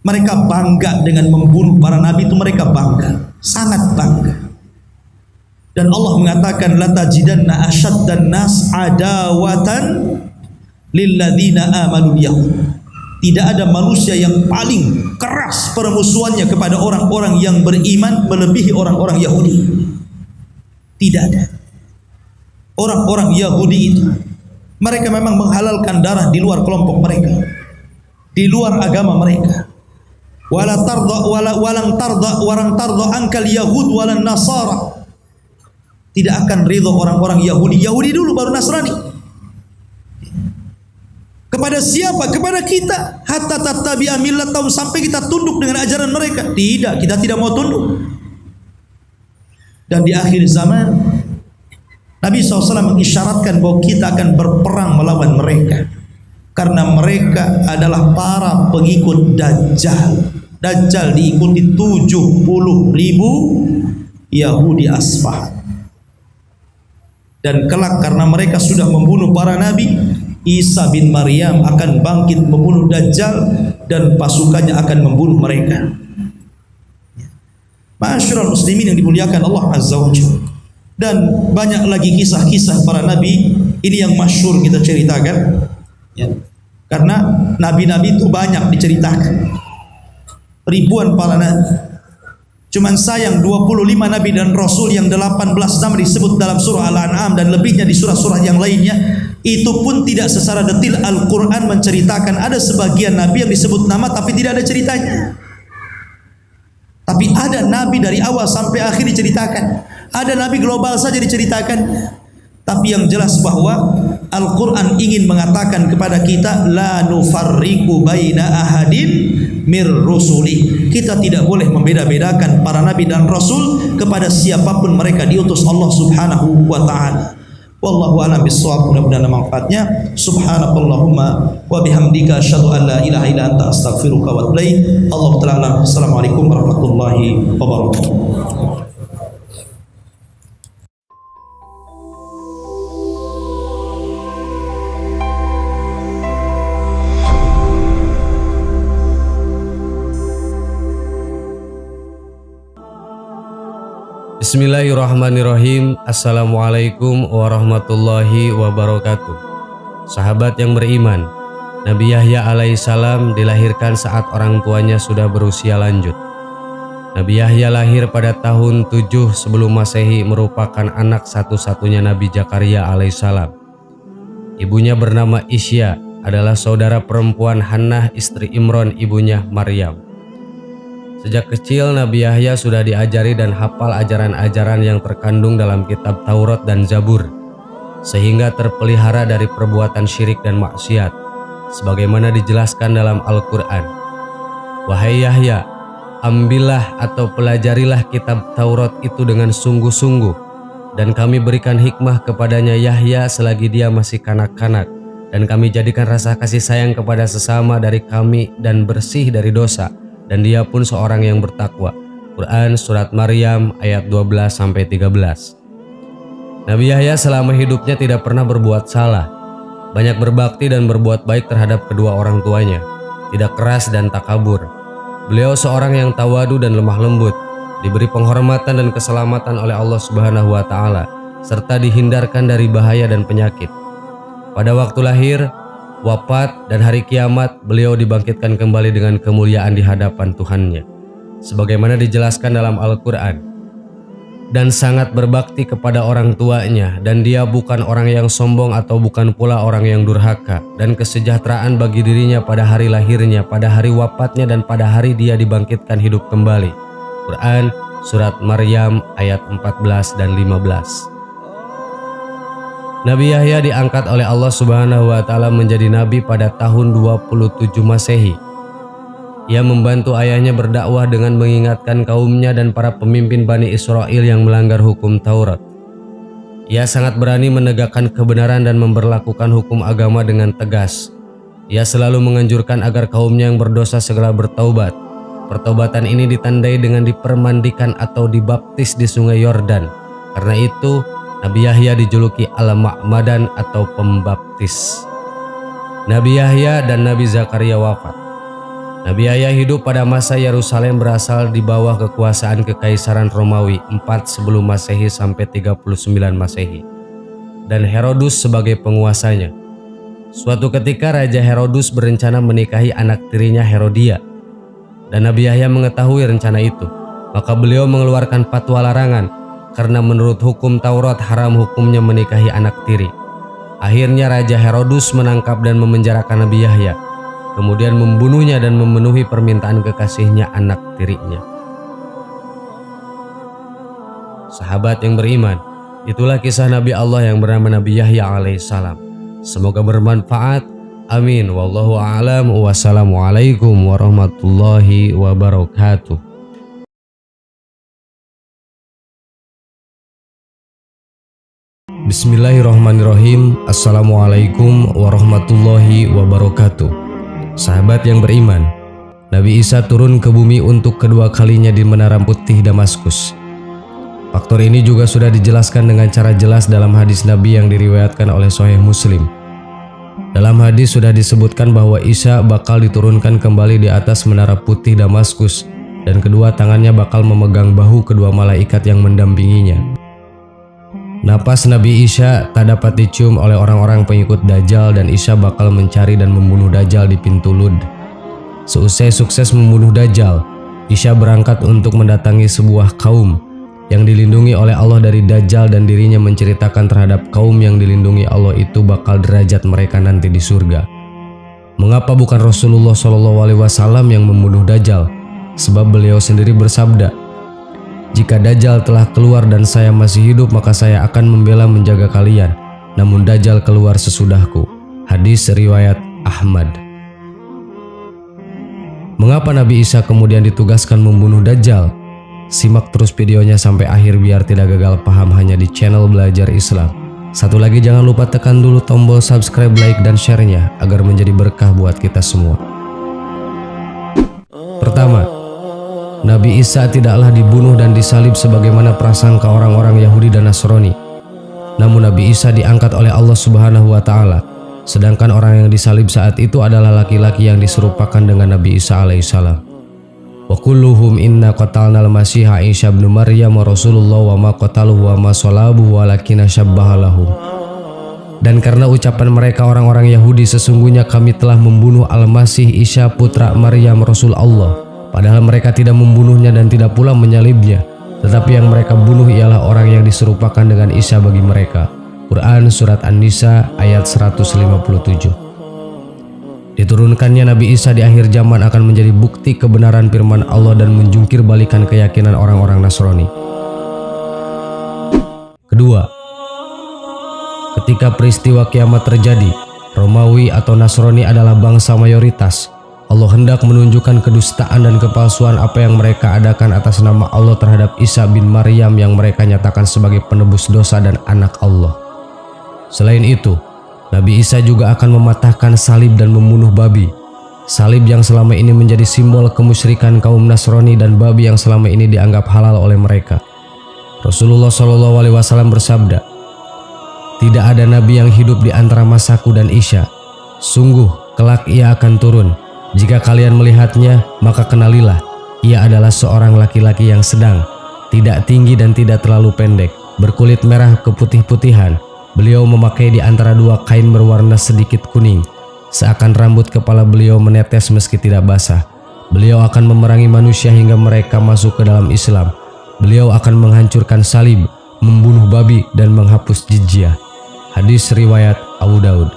Mereka bangga dengan membunuh para nabi itu, mereka bangga, sangat bangga. Dan Allah mengatakan la tajidanna asyaddan nas adawatan lilladzina amanu yahud. Tidak ada manusia yang paling keras permusuhannya kepada orang-orang yang beriman melebihi orang-orang Yahudi. Tidak ada. Orang-orang Yahudi itu, mereka memang menghalalkan darah di luar kelompok mereka, di luar agama mereka. Walang tarda ankal yahud walan nasara. Tidak akan ridho orang-orang Yahudi. Yahudi dulu baru Nasrani. Kepada siapa? Kepada kita. Hatta tattabi'a millatahum, sampai kita tunduk dengan ajaran mereka. Tidak, kita tidak mau tunduk. Dan di akhir zaman Nabi SAW mengisyaratkan bahwa kita akan berperang melawan mereka, karena mereka adalah para pengikut Dajjal. Dajjal diikuti 70.000 Yahudi Asfahan. Dan kelak karena mereka sudah membunuh para nabi, Isa bin Maryam akan bangkit membunuh Dajjal dan pasukannya akan membunuh mereka. Ma'asyiral muslimin yang dimuliakan Allah Azza wa Jalla. Dan banyak lagi kisah-kisah para nabi ini yang masyhur kita ceritakan, ya. Karena nabi-nabi itu banyak diceritakan, ribuan para nabi. Cuman sayang 25 nabi dan rasul yang 18 nama disebut dalam surah Al-An'am dan lebihnya di surah-surah yang lainnya, itu pun tidak secara detail Al-Quran menceritakan. Ada sebagian nabi yang disebut nama tapi tidak ada ceritanya. Tapi ada nabi dari awal sampai akhir diceritakan. Ada nabi global saja diceritakan. Tapi yang jelas bahwa Al-Quran ingin mengatakan kepada kita, la nufarriqu baina ahadin mir rusuli. Kita tidak boleh membeda-bedakan para nabi dan rasul kepada siapapun mereka diutus Allah Subhanahu wa taala. Wallahu a'lam bissawab. Mudah-mudahan manfaatnya. Subhanakallahumma wa bihamdika asyhadu an la ilaha illa anta astaghfiruka wa atubu ilaik. Allahu ta'ala. Assalamualaikum warahmatullahi wabarakatuh. Bismillahirrahmanirrahim. Assalamualaikum warahmatullahi wabarakatuh. Sahabat yang beriman, Nabi Yahya alaihissalam dilahirkan saat orang tuanya sudah berusia lanjut. Nabi Yahya lahir pada tahun 7 sebelum Masehi, merupakan anak satu-satunya Nabi Zakaria alaihissalam. Ibunya bernama Isya, adalah saudara perempuan Hannah istri Imron ibunya Maryam. Sejak kecil Nabi Yahya sudah diajari dan hafal ajaran-ajaran yang terkandung dalam kitab Taurat dan Zabur, sehingga terpelihara dari perbuatan syirik dan maksiat, sebagaimana dijelaskan dalam Al-Quran. Wahai Yahya, ambillah atau pelajarilah kitab Taurat itu dengan sungguh-sungguh, dan kami berikan hikmah kepadanya Yahya selagi dia masih kanak-kanak, dan kami jadikan rasa kasih sayang kepada sesama dari kami dan bersih dari dosa, dan dia pun seorang yang bertakwa. Quran Surat Maryam ayat 12-13. Nabi Yahya selama hidupnya tidak pernah berbuat salah, banyak berbakti dan berbuat baik terhadap kedua orang tuanya, tidak keras dan takabur. Beliau seorang yang tawadu dan lemah lembut, diberi penghormatan dan keselamatan oleh Allah Subhanahu wa Ta'ala, serta dihindarkan dari bahaya dan penyakit. Pada waktu lahir, wafat, dan hari kiamat, beliau dibangkitkan kembali dengan kemuliaan di hadapan Tuhannya, sebagaimana dijelaskan dalam Al-Quran. Dan sangat berbakti kepada orang tuanya, dan dia bukan orang yang sombong atau bukan pula orang yang durhaka, dan kesejahteraan bagi dirinya pada hari lahirnya, pada hari wafatnya, dan pada hari dia dibangkitkan hidup kembali. Quran Surat Maryam ayat 14 dan 15. Nabi Yahya diangkat oleh Allah Subhanahu wa Ta'ala menjadi nabi pada tahun 27 Masehi. Ia membantu ayahnya berdakwah dengan mengingatkan kaumnya dan para pemimpin Bani Israel yang melanggar hukum Taurat. Ia sangat berani menegakkan kebenaran dan memberlakukan hukum agama dengan tegas. Ia selalu menganjurkan agar kaumnya yang berdosa segera bertaubat. Pertobatan ini ditandai dengan dipermandikan atau dibaptis di sungai Yordan. Karena itu, Nabi Yahya dijuluki Al-Ma'madan atau pembaptis. Nabi Yahya dan Nabi Zakaria wafat. Nabi Yahya hidup pada masa Yerusalem berasal di bawah kekuasaan Kekaisaran Romawi 4 sebelum Masehi sampai 39 Masehi, dan Herodus sebagai penguasanya. Suatu ketika Raja Herodus berencana menikahi anak tirinya Herodia, dan Nabi Yahya mengetahui rencana itu. Maka beliau mengeluarkan fatwa larangan, karena menurut hukum Taurat haram hukumnya menikahi anak tiri. Akhirnya Raja Herodus menangkap dan memenjarakan Nabi Yahya, kemudian membunuhnya dan memenuhi permintaan kekasihnya, anak tirinya. Sahabat yang beriman, itulah kisah Nabi Allah yang bernama Nabi Yahya alaihissalam. Semoga bermanfaat. Amin. Wallahu a'lam. Wassalamualaikum warahmatullahi wabarakatuh. Bismillahirrahmanirrahim. Assalamualaikum warahmatullahi wabarakatuh. Sahabat yang beriman, Nabi Isa turun ke bumi untuk kedua kalinya di Menara Putih Damaskus. Faktor ini juga sudah dijelaskan dengan cara jelas dalam hadis Nabi yang diriwayatkan oleh Sahih Muslim. Dalam hadis sudah disebutkan bahwa Isa bakal diturunkan kembali di atas Menara Putih Damaskus, dan kedua tangannya bakal memegang bahu kedua malaikat yang mendampinginya. Napas Nabi Isa tak dapat dicium oleh orang-orang pengikut Dajjal, dan Isa bakal mencari dan membunuh Dajjal di pintu Lud. Seusai sukses membunuh Dajjal, Isa berangkat untuk mendatangi sebuah kaum yang dilindungi oleh Allah dari Dajjal, dan dirinya menceritakan terhadap kaum yang dilindungi Allah itu bakal derajat mereka nanti di surga. Mengapa bukan Rasulullah SAW yang membunuh Dajjal? Sebab beliau sendiri bersabda, "Jika Dajjal telah keluar dan saya masih hidup, maka saya akan membela menjaga kalian. Namun Dajjal keluar sesudahku." Hadis riwayat Ahmad. Mengapa Nabi Isa kemudian ditugaskan membunuh Dajjal? Simak terus videonya sampai akhir biar tidak gagal paham hanya di channel Belajar Islam. Satu lagi, jangan lupa tekan dulu tombol subscribe, like, dan share-nya agar menjadi berkah buat kita semua. Pertama, Nabi Isa tidaklah dibunuh dan disalib sebagaimana prasangka orang-orang Yahudi dan Nasrani. Namun Nabi Isa diangkat oleh Allah Subhanahu wa Ta'ala, sedangkan orang yang disalib saat itu adalah laki-laki yang diserupakan dengan Nabi Isa alaihissalam. Wa kulluhum inna qatalnal masiha Isa ibn Maryam wa Rasulullah wa ma qataluhu wa ma salabuhu walakinna syabbaha lahum. Dan karena ucapan mereka orang-orang Yahudi, sesungguhnya kami telah membunuh Al-Masih Isa putra Maryam Rasul Allah, padahal mereka tidak membunuhnya dan tidak pula menyalibnya, tetapi yang mereka bunuh ialah orang yang diserupakan dengan Isa bagi mereka. Quran Surat An-Nisa ayat 157. Diturunkannya Nabi Isa di akhir zaman akan menjadi bukti kebenaran firman Allah dan menjungkir balikan keyakinan orang-orang Nasrani. Kedua, ketika peristiwa kiamat terjadi, Romawi atau Nasrani adalah bangsa mayoritas. Allah hendak menunjukkan kedustaan dan kepalsuan apa yang mereka adakan atas nama Allah terhadap Isa bin Maryam yang mereka nyatakan sebagai penebus dosa dan anak Allah. Selain itu, Nabi Isa juga akan mematahkan salib dan membunuh babi. Salib yang selama ini menjadi simbol kemusyrikan kaum Nasrani dan babi yang selama ini dianggap halal oleh mereka. Rasulullah SAW bersabda, "Tidak ada nabi yang hidup di antara masaku dan Isya. Sungguh, kelak ia akan turun. Jika kalian melihatnya, maka kenalilah, ia adalah seorang laki-laki yang sedang, tidak tinggi dan tidak terlalu pendek, berkulit merah keputih-putihan. Beliau memakai di antara dua kain berwarna sedikit kuning, seakan rambut kepala beliau menetes meski tidak basah. Beliau akan memerangi manusia hingga mereka masuk ke dalam Islam. Beliau akan menghancurkan salib, membunuh babi dan menghapus jizyah." Hadis riwayat Abu Daud.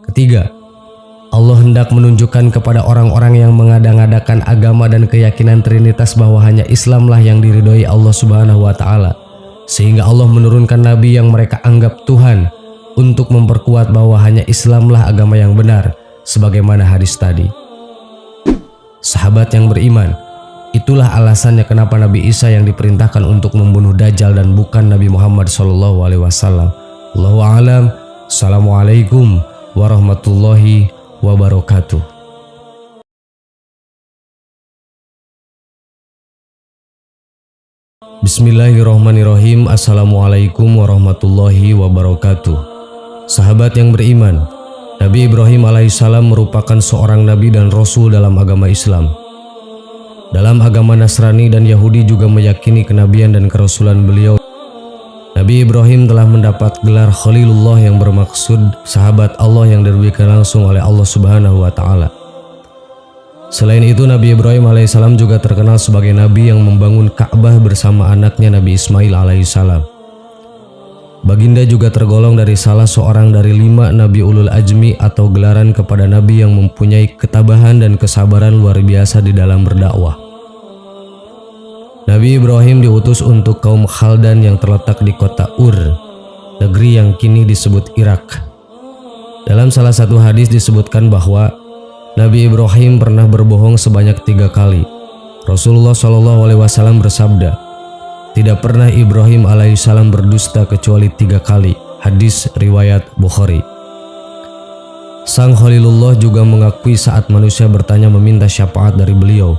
Ketiga, Allah hendak menunjukkan kepada orang-orang yang mengada-ngadakan agama dan keyakinan Trinitas bahwa hanya Islamlah yang diridhoi Allah Subhanahu wa Ta'ala, sehingga Allah menurunkan nabi yang mereka anggap Tuhan untuk memperkuat bahwa hanya Islamlah agama yang benar, sebagaimana hadis tadi. Sahabat yang beriman, itulah alasannya kenapa Nabi Isa yang diperintahkan untuk membunuh Dajjal dan bukan Nabi Muhammad SAW. Allahu a'lam. Assalamualaikum warahmatullahi wabarakatuh. Bismillahirrahmanirrahim. Assalamualaikum warahmatullahi wabarakatuh. Sahabat yang beriman, Nabi Ibrahim alaihissalam merupakan seorang nabi dan rasul dalam agama Islam. Dalam agama Nasrani dan Yahudi juga meyakini kenabian dan kerasulan beliau. Nabi Ibrahim telah mendapat gelar Khalilullah yang bermaksud sahabat Allah yang diberikan langsung oleh Allah Subhanahu wa Ta'ala. Selain itu, Nabi Ibrahim alaihissalam juga terkenal sebagai nabi yang membangun Ka'bah bersama anaknya Nabi Ismail alaihissalam. Baginda juga tergolong dari salah seorang dari 5 Nabi Ulul Ajmi atau gelaran kepada nabi yang mempunyai ketabahan dan kesabaran luar biasa di dalam berdakwah. Nabi Ibrahim diutus untuk kaum Khaldan yang terletak di kota Ur, negeri yang kini disebut Irak. Dalam salah satu hadis disebutkan bahwa Nabi Ibrahim pernah berbohong sebanyak 3 kali. Rasulullah SAW bersabda, "Tidak pernah Ibrahim alaihissalam berdusta kecuali 3 kali." Hadis riwayat Bukhari. Sang Khalilullah juga mengakui saat manusia bertanya meminta syafaat dari beliau.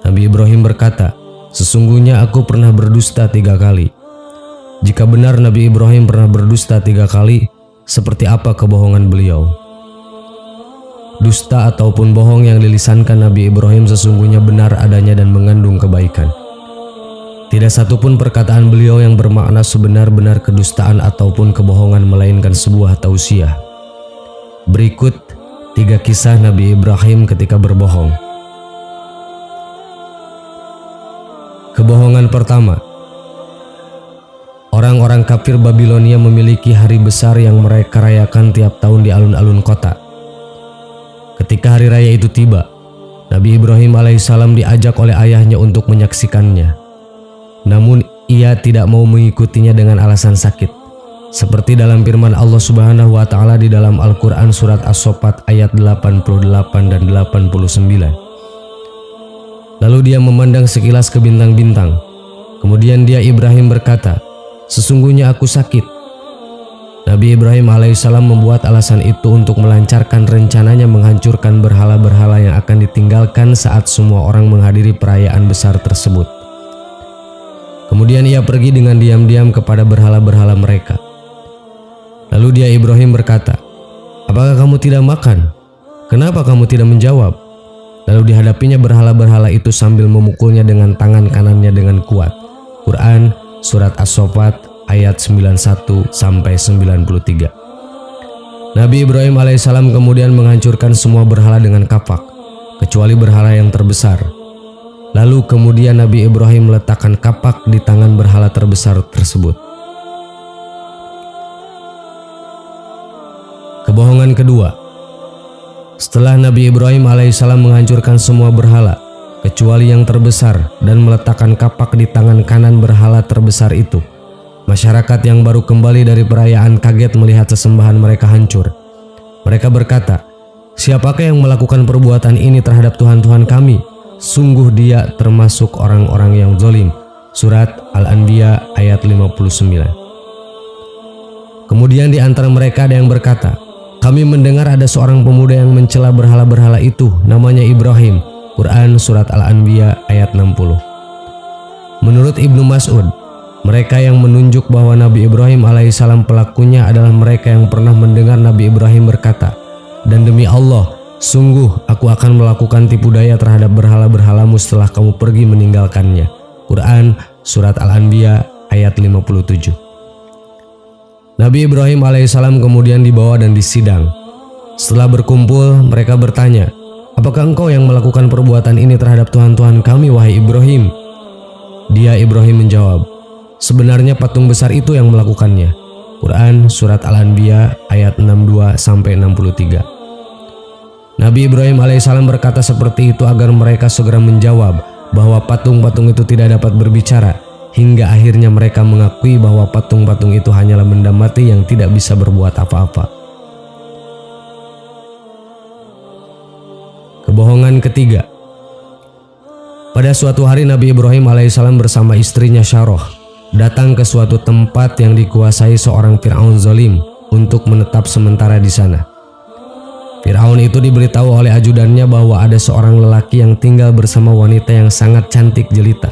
Nabi Ibrahim berkata, "Sesungguhnya aku pernah berdusta 3 kali." Jika benar Nabi Ibrahim pernah berdusta 3 kali, seperti apa kebohongan beliau? Dusta ataupun bohong yang dilisankan Nabi Ibrahim sesungguhnya benar adanya dan mengandung kebaikan. Tidak satupun perkataan beliau yang bermakna sebenar-benar kedustaan ataupun kebohongan, melainkan sebuah tausiah. Berikut 3 kisah Nabi Ibrahim ketika berbohong. Kebohongan pertama. Orang-orang kafir Babilonia memiliki hari besar yang mereka rayakan tiap tahun di alun-alun kota. Ketika hari raya itu tiba, Nabi Ibrahim alaihissalam diajak oleh ayahnya untuk menyaksikannya. Namun ia tidak mau mengikutinya dengan alasan sakit. Seperti dalam firman Allah Subhanahu wa Ta'ala di dalam Al-Quran surat As-Saffat ayat 88 dan 89. Lalu dia memandang sekilas ke bintang-bintang. Kemudian dia Ibrahim berkata, "Sesungguhnya aku sakit." Nabi Ibrahim alaihissalam membuat alasan itu untuk melancarkan rencananya menghancurkan berhala-berhala yang akan ditinggalkan saat semua orang menghadiri perayaan besar tersebut. Kemudian ia pergi dengan diam-diam kepada berhala-berhala mereka. Lalu dia Ibrahim berkata, "Apakah kamu tidak makan? Kenapa kamu tidak menjawab?" Lalu dihadapinya berhala-berhala itu sambil memukulnya dengan tangan kanannya dengan kuat. Quran surat As-Saffat ayat 91 sampai 93. Nabi Ibrahim alaihissalam kemudian menghancurkan semua berhala dengan kapak, kecuali berhala yang terbesar. Lalu kemudian Nabi Ibrahim meletakkan kapak di tangan berhala terbesar tersebut. Kebohongan kedua. Setelah Nabi Ibrahim alaihissalam menghancurkan semua berhala, kecuali yang terbesar, dan meletakkan kapak di tangan kanan berhala terbesar itu, masyarakat yang baru kembali dari perayaan kaget melihat sesembahan mereka hancur. Mereka berkata, siapakah yang melakukan perbuatan ini terhadap Tuhan-Tuhan kami? Sungguh dia termasuk orang-orang yang zalim. Surat Al-Anbiya ayat 59. Kemudian di antara mereka ada yang berkata, kami mendengar ada seorang pemuda yang mencela berhala-berhala itu, namanya Ibrahim. Quran Surat Al-Anbiya ayat 60. Menurut Ibnu Mas'ud, mereka yang menunjuk bahwa Nabi Ibrahim alaihissalam pelakunya adalah mereka yang pernah mendengar Nabi Ibrahim berkata, dan demi Allah, sungguh aku akan melakukan tipu daya terhadap berhala-berhalamu setelah kamu pergi meninggalkannya. Quran Surat Al-Anbiya ayat 57. Nabi Ibrahim alaihissalam kemudian dibawa dan disidang. Setelah berkumpul, mereka bertanya, apakah engkau yang melakukan perbuatan ini terhadap Tuhan-Tuhan kami, wahai Ibrahim? Dia Ibrahim menjawab, sebenarnya patung besar itu yang melakukannya. Quran Surat Al-Anbiya ayat 62-63. Nabi Ibrahim alaihissalam berkata seperti itu agar mereka segera menjawab bahwa patung-patung itu tidak dapat berbicara, hingga akhirnya mereka mengakui bahwa patung-patung itu hanyalah benda mati yang tidak bisa berbuat apa-apa. Kebohongan ketiga. Pada suatu hari Nabi Ibrahim alaihissalam bersama istrinya Syarah datang ke suatu tempat yang dikuasai seorang Fir'aun zalim untuk menetap sementara di sana. Fir'aun itu diberitahu oleh ajudannya bahwa ada seorang lelaki yang tinggal bersama wanita yang sangat cantik jelita.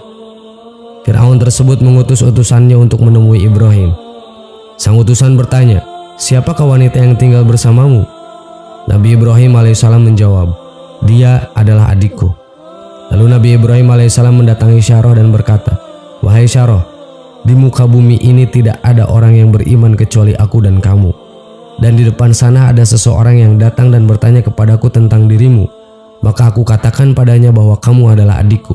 Fir'aun tersebut mengutus utusannya untuk menemui Ibrahim. Sang utusan bertanya, siapakah wanita yang tinggal bersamamu? Nabi Ibrahim alaihissalam menjawab, dia adalah adikku. Lalu Nabi Ibrahim alaihissalam mendatangi Syarah dan berkata, wahai Syarah, di muka bumi ini tidak ada orang yang beriman kecuali aku dan kamu. Dan di depan sana ada seseorang yang datang dan bertanya kepadaku tentang dirimu. Maka aku katakan padanya bahwa kamu adalah adikku.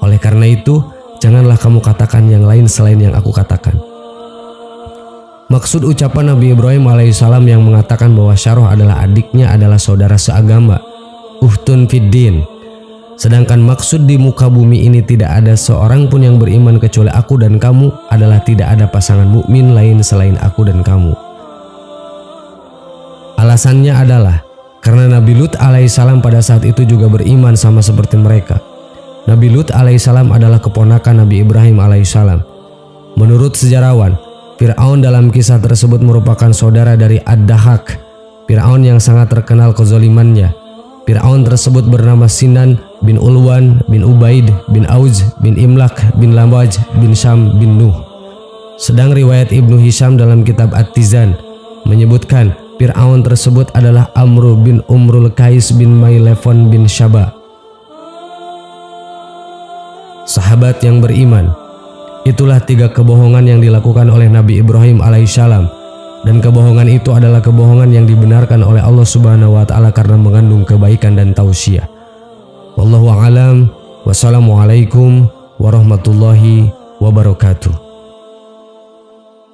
Oleh karena itu, janganlah kamu katakan yang lain selain yang aku katakan. Maksud ucapan Nabi Ibrahim alaihissalam yang mengatakan bahwa Syarah adalah adiknya adalah saudara seagama, uhtun fiddin. Sedangkan maksud di muka bumi ini tidak ada seorang pun yang beriman kecuali aku dan kamu adalah tidak ada pasangan mukmin lain selain aku dan kamu. Alasannya adalah karena Nabi Lut alaihissalam pada saat itu juga beriman sama seperti mereka. Nabi Lut alaihissalam adalah keponakan Nabi Ibrahim alaihissalam. Menurut sejarawan, Fir'aun dalam kisah tersebut merupakan saudara dari Ad-Dahak, Fir'aun yang sangat terkenal kezalimannya. Fir'aun tersebut bernama Sinan bin Ulwan bin Ubaid bin Auz bin Imlak bin Lamwaj bin Syam bin Nuh. Sedang riwayat Ibnu Hisham dalam kitab At-Tizan menyebutkan Fir'aun tersebut adalah Amru bin Umrul Qais bin Mailefon bin Syaba. Sahabat yang beriman, itulah 3 kebohongan yang dilakukan oleh Nabi Ibrahim alaihissalam, dan kebohongan itu adalah kebohongan yang dibenarkan oleh Allah Subhanahu wa taala karena mengandung kebaikan dan tausiah. Wallahu a'lam. Wassalamualaikum warahmatullahi wabarakatuh.